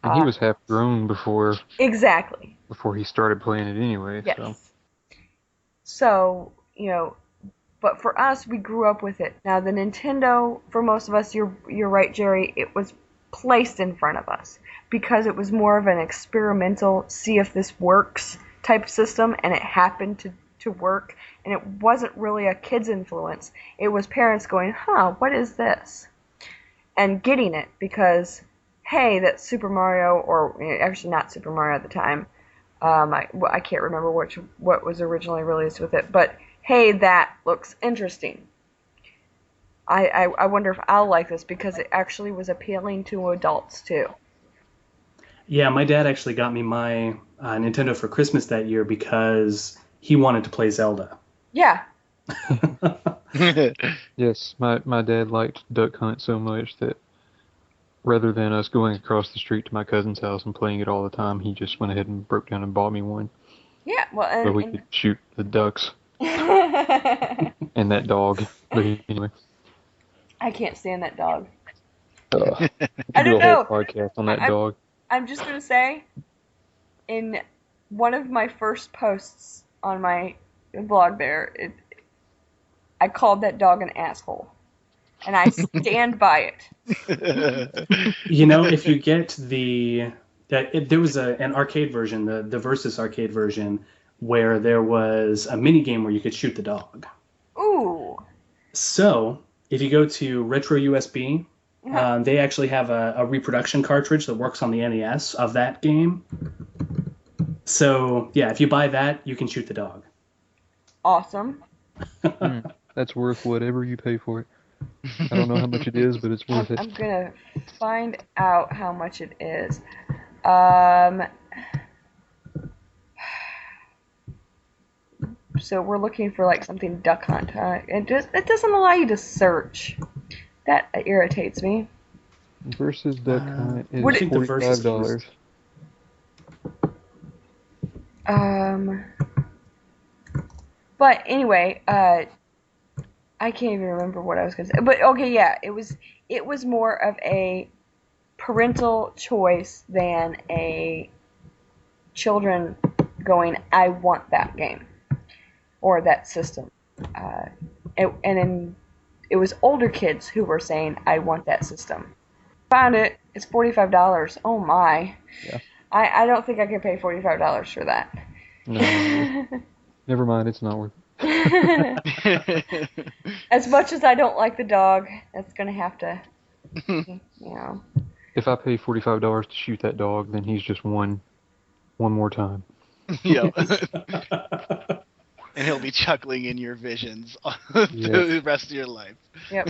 And he was half grown before Exactly. he started playing it anyway, so. Yes. So, but for us, we grew up with it. Now, the Nintendo, for most of us, you're right, Jerry, it was placed in front of us because it was more of an experimental, see if this works type system, and it happened to work. And it wasn't really a kid's influence. It was parents going, huh, what is this? And getting it because, hey, that's Super Mario, or actually not Super Mario at the time. I can't remember what was originally released with it, but hey, that looks interesting. I wonder if I'll like this because it actually was appealing to adults too. Yeah, my dad actually got me my Nintendo for Christmas that year because he wanted to play Zelda. Yeah. Yes, my dad liked Duck Hunt so much that rather than us going across the street to my cousin's house and playing it all the time, he just went ahead and broke down and bought me one Yeah. Well, where we could shoot the ducks I and that dog. But anyway, can't stand that dog. we I could do don't a whole know. podcast on that I, dog. I'm just gonna say, in one of my first posts on my blog I called that dog an asshole, and I stand by it. If you get there was an arcade version, the Versus arcade version, where there was a mini game where you could shoot the dog. Ooh. So if you go to Retro USB, they actually have a reproduction cartridge that works on the NES of that game. So yeah, if you buy that, you can shoot the dog. Awesome. That's worth whatever you pay for it. I don't know how much it is, but it's worth it. I'm gonna find out how much it is. Um. So we're looking for like something duck hunt. It doesn't allow you to search. That irritates me. Versus Duck Hunt is Would I think the versus $45. Um, but anyway, I can't even remember what I was gonna say. But okay, yeah, it was more of a parental choice than a children going, I want that game or that system. Uh, and then it was older kids who were saying, I want that system. Found it. It's $45. Oh my. Yeah. I don't think I can pay $45 for that. No. Never mind, it's not worth it. As much as I don't like the dog, that's gonna have to, you know. If I pay $45 to shoot that dog, then he's just won one more time. Yep. And he'll be chuckling in your visions Yes. through the rest of your life. Yep.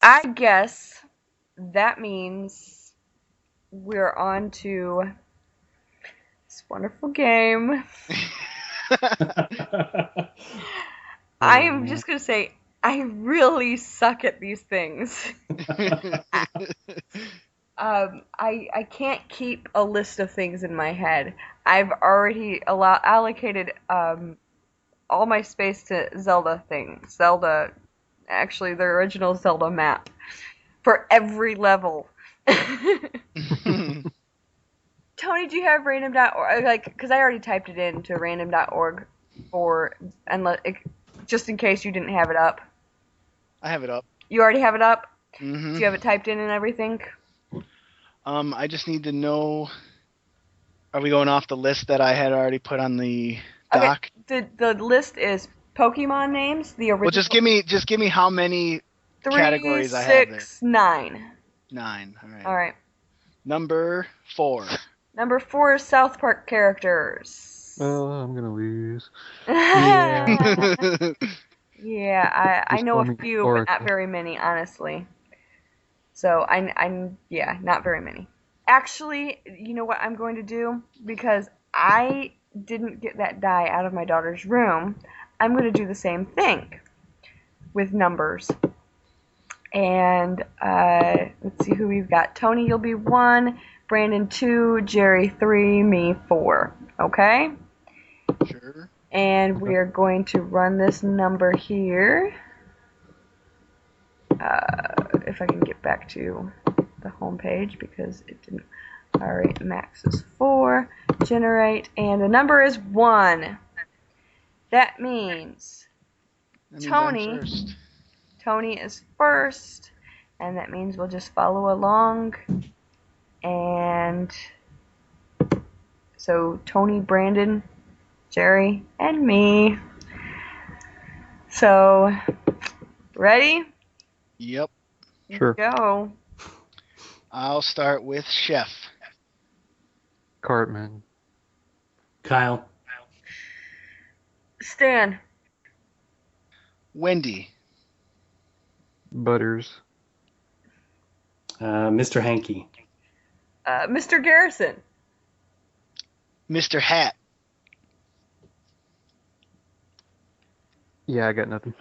I guess that means we're on to this wonderful game. I am just gonna say I really suck at these things. I can't keep a list of things in my head. I've already allocated all my space to Zelda things. Zelda, actually, the original Zelda map for every level. Tony, do you have random.org? Like, because I already typed it into random.org just in case you didn't have it up. I have it up. You already have it up? Mm-hmm. Do you have it typed in and everything? I just need to know. Are we going off the list that I had already put on the doc? Okay, the list is Pokemon names, the original. Well, just give me how many 3, categories I have there. 6, 9. 9. All right. All right. Number 4. Number 4 is South Park characters. Well, I'm gonna lose. Yeah. Yeah, I know a Just few, but not very many, honestly. So I'm yeah, not very many. Actually, you know what I'm going to do? Because I didn't get that die out of my daughter's room, I'm going to do the same thing with numbers. And let's see who we've got. Tony, you'll be 1, Brandon 2, Jerry 3, me 4. Okay? Sure. And we are going to run this number here. If I can get back to the home page because it didn't. Alright, max is 4. Generate, and the number is 1. That means Tony. Tony is first, and that means we'll just follow along. And so Tony, Brandon, Jerry, and me. So, ready? Yep. Sure. Go. I'll start with Chef. Cartman. Kyle. Stan. Wendy. Butters. Mr. Hanky. Mr. Garrison. Mr. Hat. Yeah, I got nothing.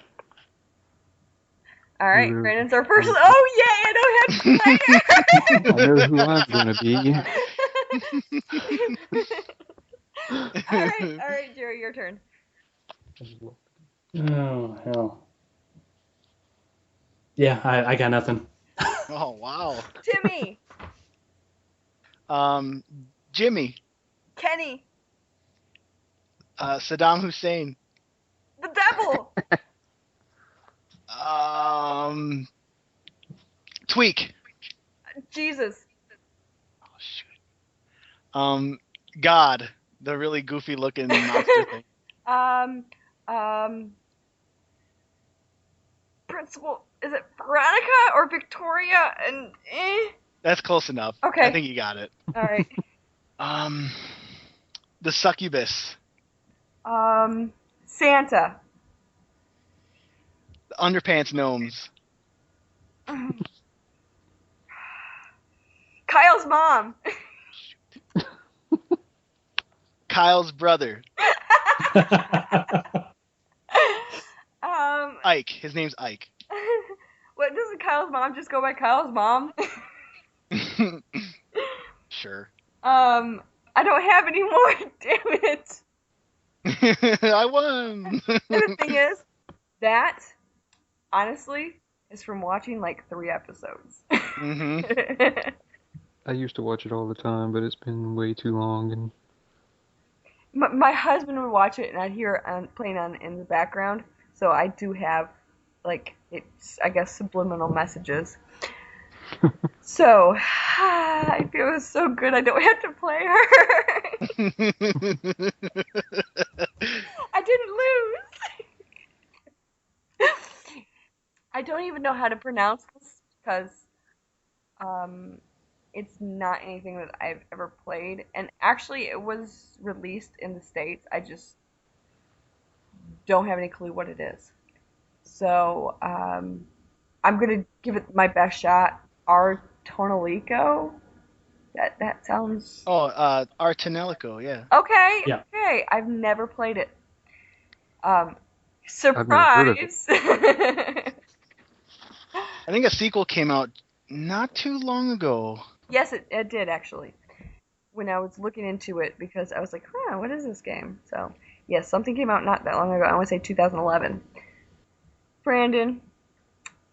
All right, Mhm. Brandon's our first. Oh yeah, I know how to play. I know who I'm gonna be. All right, Jerry, your turn. Oh, hell. Yeah, I got nothing. Oh, wow. Timmy. Jimmy. Kenny. Saddam Hussein. The devil. Tweak. Jesus. Oh, shoot. God, the really goofy looking monster thing. Um, um, Principal, is it Veronica or Victoria? And That's close enough. I Okay. think you got it. All right. The succubus. Santa. The underpants gnomes. Kyle's mom. Kyle's brother. Ike. His name's Ike. What, doesn't Kyle's mom just go by Kyle's mom? Sure. I don't have any more. Damn it. I won. And the thing is, that honestly is from watching like 3 episodes. Mm-hmm. I used to watch it all the time, but it's been way too long. And My husband would watch it, and I'd hear it playing on in the background. So I do have, like, it's, I guess, subliminal messages. So I feel so good I don't have to play her. I didn't lose. I don't even know how to pronounce this because it's not anything that I've ever played. And actually, it was released in the States. I just don't have any clue what it is. So I'm gonna give it my best shot. Artonelico. That sounds Artonelico, yeah. okay. Yeah. Okay, I've never played it. I've never heard of it. Surprise! I think a sequel came out not too long ago. Yes, it did actually. When I was looking into it, because I was like, huh, what is this game? So, yes, something came out not that long ago. I want to say 2011. Brandon,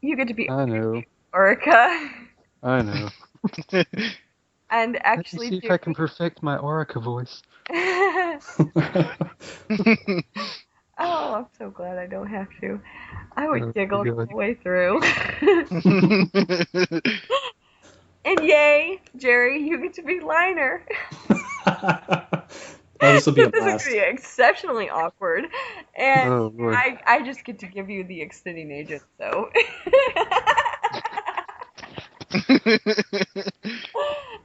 you get to be I know. Orica. I know. And Let me actually see if I can perfect my Orica voice. Oh, I'm so glad I don't have to. I would Oh, giggle the God. whole way through. And yay, Jerry, you get to be Liner. Oh, this will be a This is blast. going to be exceptionally awkward. And Oh, Lord. I just get to give you the extending agent, so.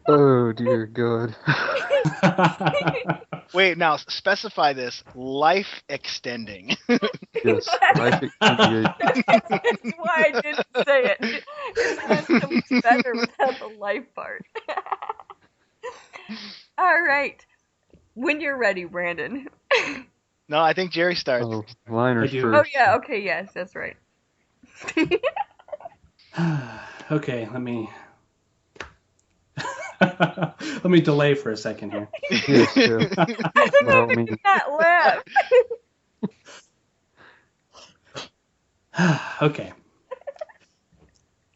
Oh, dear God. Wait, now specify this. Life extending. Yes, life extending. That's why I didn't say it. It sounds so much better without the life part. All right. When you're ready, Brandon. No, I think Jerry starts. Oh, Liner's I do. Oh, first. yeah, okay, yes, that's right. Okay, let me let me delay for a second here. Yes, yeah. I don't By know all if I means. can laugh. Okay.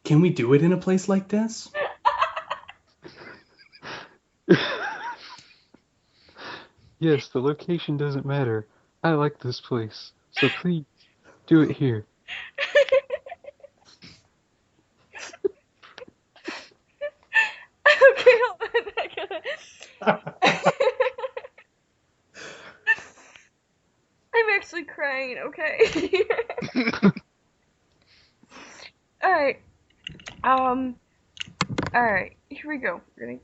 Can we do it in a place like this? Yes, the location doesn't matter. I like this place. So please, do it here. Okay, hold on. I'm actually crying, okay? Alright. Alright, here we go. Ready?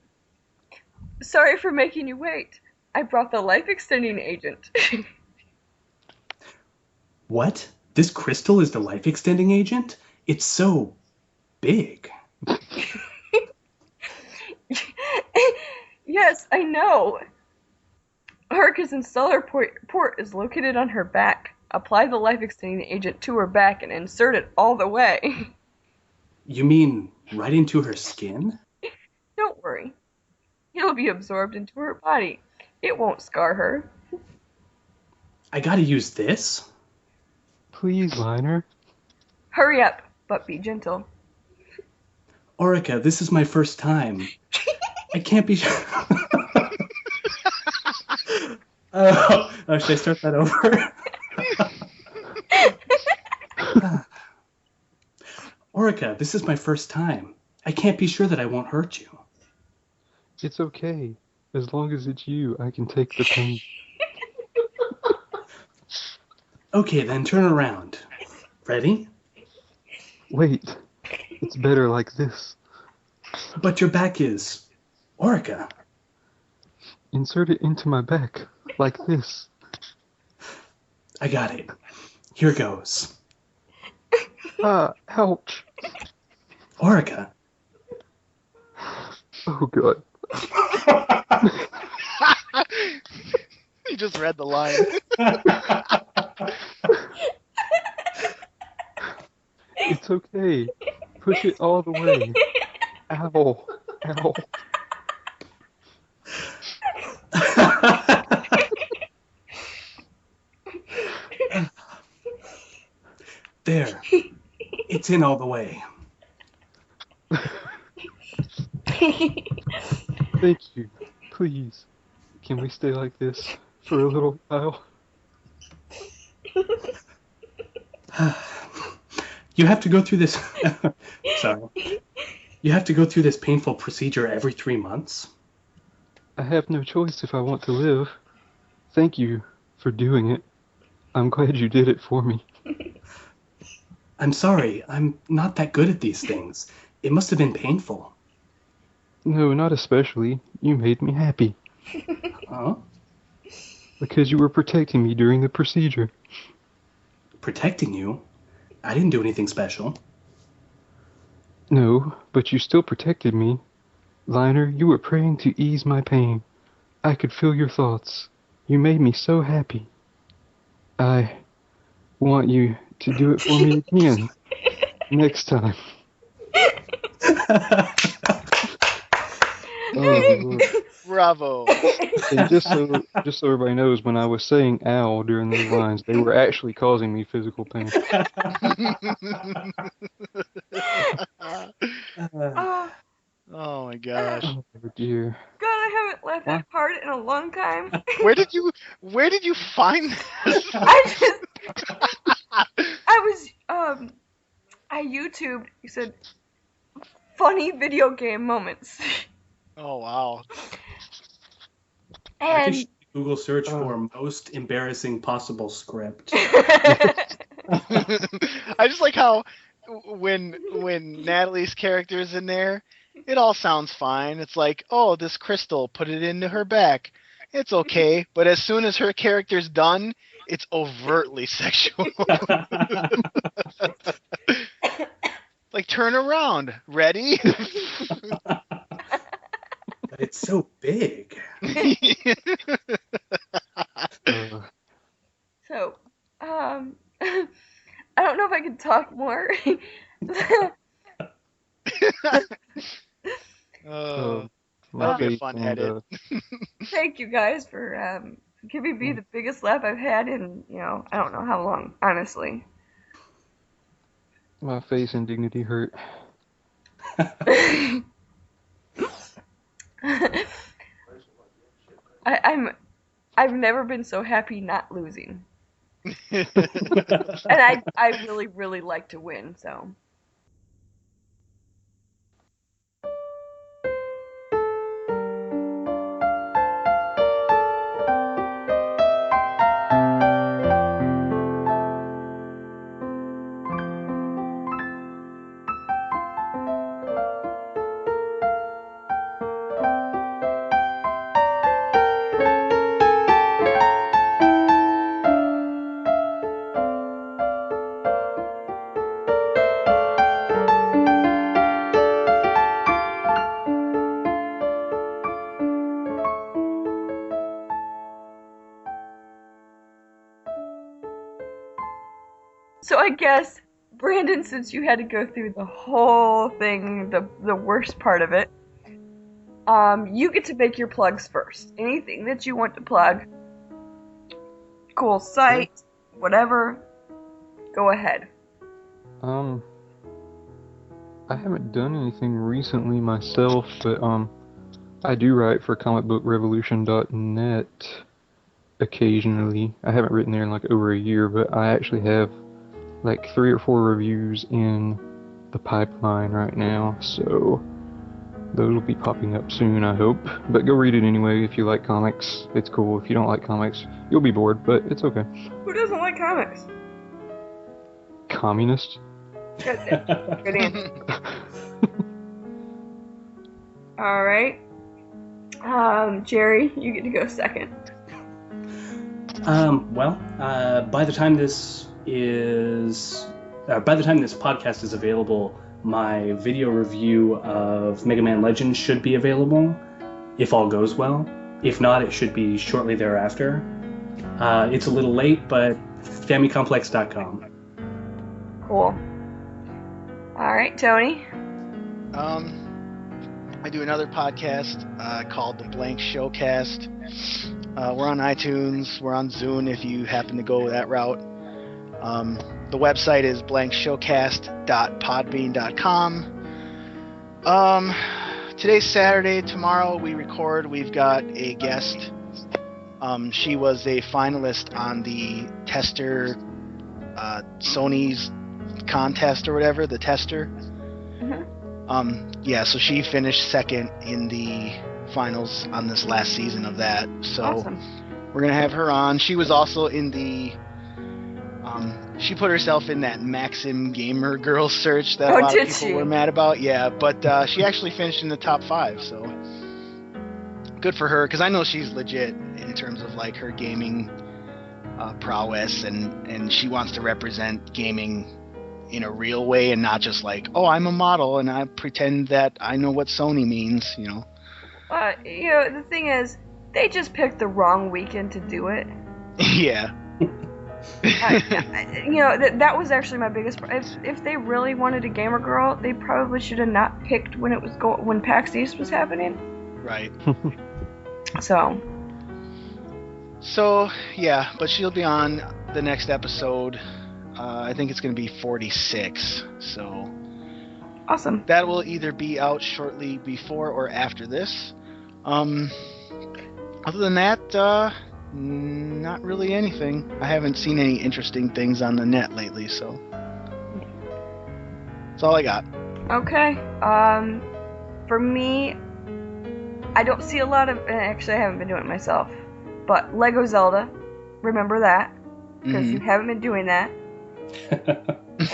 Sorry for making you wait. I brought the life extending agent. What? This crystal is the life extending agent? It's so big. Yes, I know. Harka's installer port is located on her back. Apply the life extending agent to her back and insert it all the way. You mean right into her skin? Don't worry. It'll be absorbed into her body. It won't scar her. I gotta use this? Please, Liner. Hurry up, but be gentle. Orica, this is my first time. I can't be sure. Should I start that over? Orica, this is my first time. I can't be sure that I won't hurt you. It's okay. As long as it's you, I can take the pain. Okay, then turn around. Ready? Wait, it's better like this. But your back is... Orica. Insert it into my back, like this. I got it. Here goes. Ah, ouch. Orica. Oh, God. You just read the line. It's okay. Push it all the way. Ow. Ow. There. It's in all the way. Thank you. Please. Can we stay like this for a little while? You have to go through this... Sorry. You have to go through this painful procedure every 3 months? I have no choice if I want to live. Thank you for doing it. I'm glad you did it for me. I'm sorry. I'm not that good at these things. It must have been painful. No, not especially. You made me happy. Huh? Because you were protecting me during the procedure. Protecting you? I didn't do anything special. No, but you still protected me. Liner, you were praying to ease my pain. I could feel your thoughts. You made me so happy. I want you to do it for me again. Next time. Oh, Lord. Bravo. And just so everybody knows, when I was saying ow during those lines, they were actually causing me physical pain. Oh, Oh my gosh. Oh dear. God, I haven't laughed that hard in a long time. Where did you find this? I YouTubed, you said, funny video game moments. Oh wow. I And should Google search for most embarrassing possible script. I just like how when Natalie's character's in there, it all sounds fine. It's like, oh, this crystal, put it into her back. It's okay. But as soon as her character's done, it's overtly sexual. Like, turn around. Ready? But it's so big. so, I don't know if I can talk more. That'll be a fun edit. Thank you guys for giving me the biggest laugh I've had in, I don't know how long, honestly. My face and dignity hurt. I've never been so happy not losing. And I really, really like to win, so. So I guess, Brandon, since you had to go through the whole thing, the worst part of it, you get to make your plugs first. Anything that you want to plug, cool site, whatever, go ahead. I haven't done anything recently myself, but I do write for comicbookrevolution.net occasionally. I haven't written there in like over a year, but I actually have like 3 or 4 reviews in the pipeline right now, so Those will be popping up soon, I hope. But go read it anyway if you like comics. It's cool. If you don't like comics, you'll be bored, but it's okay. Who doesn't like comics? Communist? Good answer. All right. Jerry, you get to go second. By the time this podcast is available, my video review of Mega Man Legends should be available, if all goes well. If not, it should be shortly thereafter. It's a little late, but FamiComplex.com. Cool. All right, Tony. I do another podcast called The Blank Showcast. We're on iTunes. We're on Zune if you happen to go that route. The website is blankshowcast.podbean.com. Today's Saturday. Tomorrow we record. We've got a guest. She was a finalist on the Tester, Sony's contest or whatever, the Tester. So she finished second in the finals on this last season of that. So Awesome. We're going to have her on. She was also in the... she put herself in that Maxim Gamer Girl search that a lot of people were mad about. Yeah, but she actually finished in the top 5, so good for her, because I know she's legit in terms of like her gaming prowess, and she wants to represent gaming in a real way and not just like, oh, I'm a model and I pretend that I know what Sony means, you know. The thing is, they just picked the wrong weekend to do it. Yeah. That was actually my biggest problem. If they really wanted a gamer girl, they probably should have not picked when it was when PAX East was happening. Right. So yeah, but she'll be on the next episode. I think it's going to be 46. So awesome. That will either be out shortly before or after this. Other than that, not really anything. I haven't seen any interesting things on the net lately, so that's all I got. Okay. For me, I don't see a lot of... Actually, I haven't been doing it myself. But Lego Zelda, remember that, because you haven't been doing that.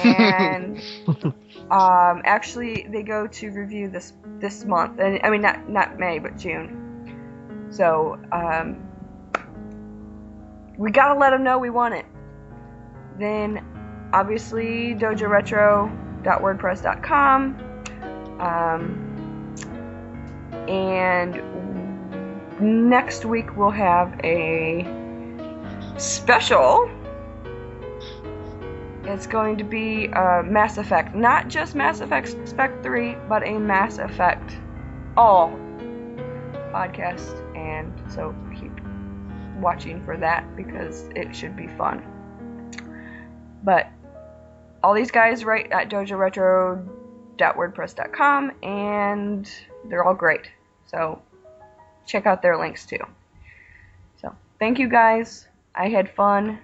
And actually, they go to review this month, and I mean not May, but June. So we gotta let them know we want it. Then obviously dojoretro.wordpress.com, and next week we'll have a special. It's going to be Mass Effect. Not just Mass Effect Spec 3, but a Mass Effect all podcast. And so keep watching for that because it should be fun. But all these guys write at dojoretro.wordpress.com, and they're all great. So check out their links too. So thank you guys. I had fun.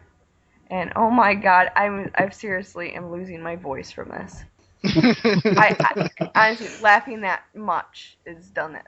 And oh my god, I seriously am losing my voice from this. I honestly, laughing that much has done that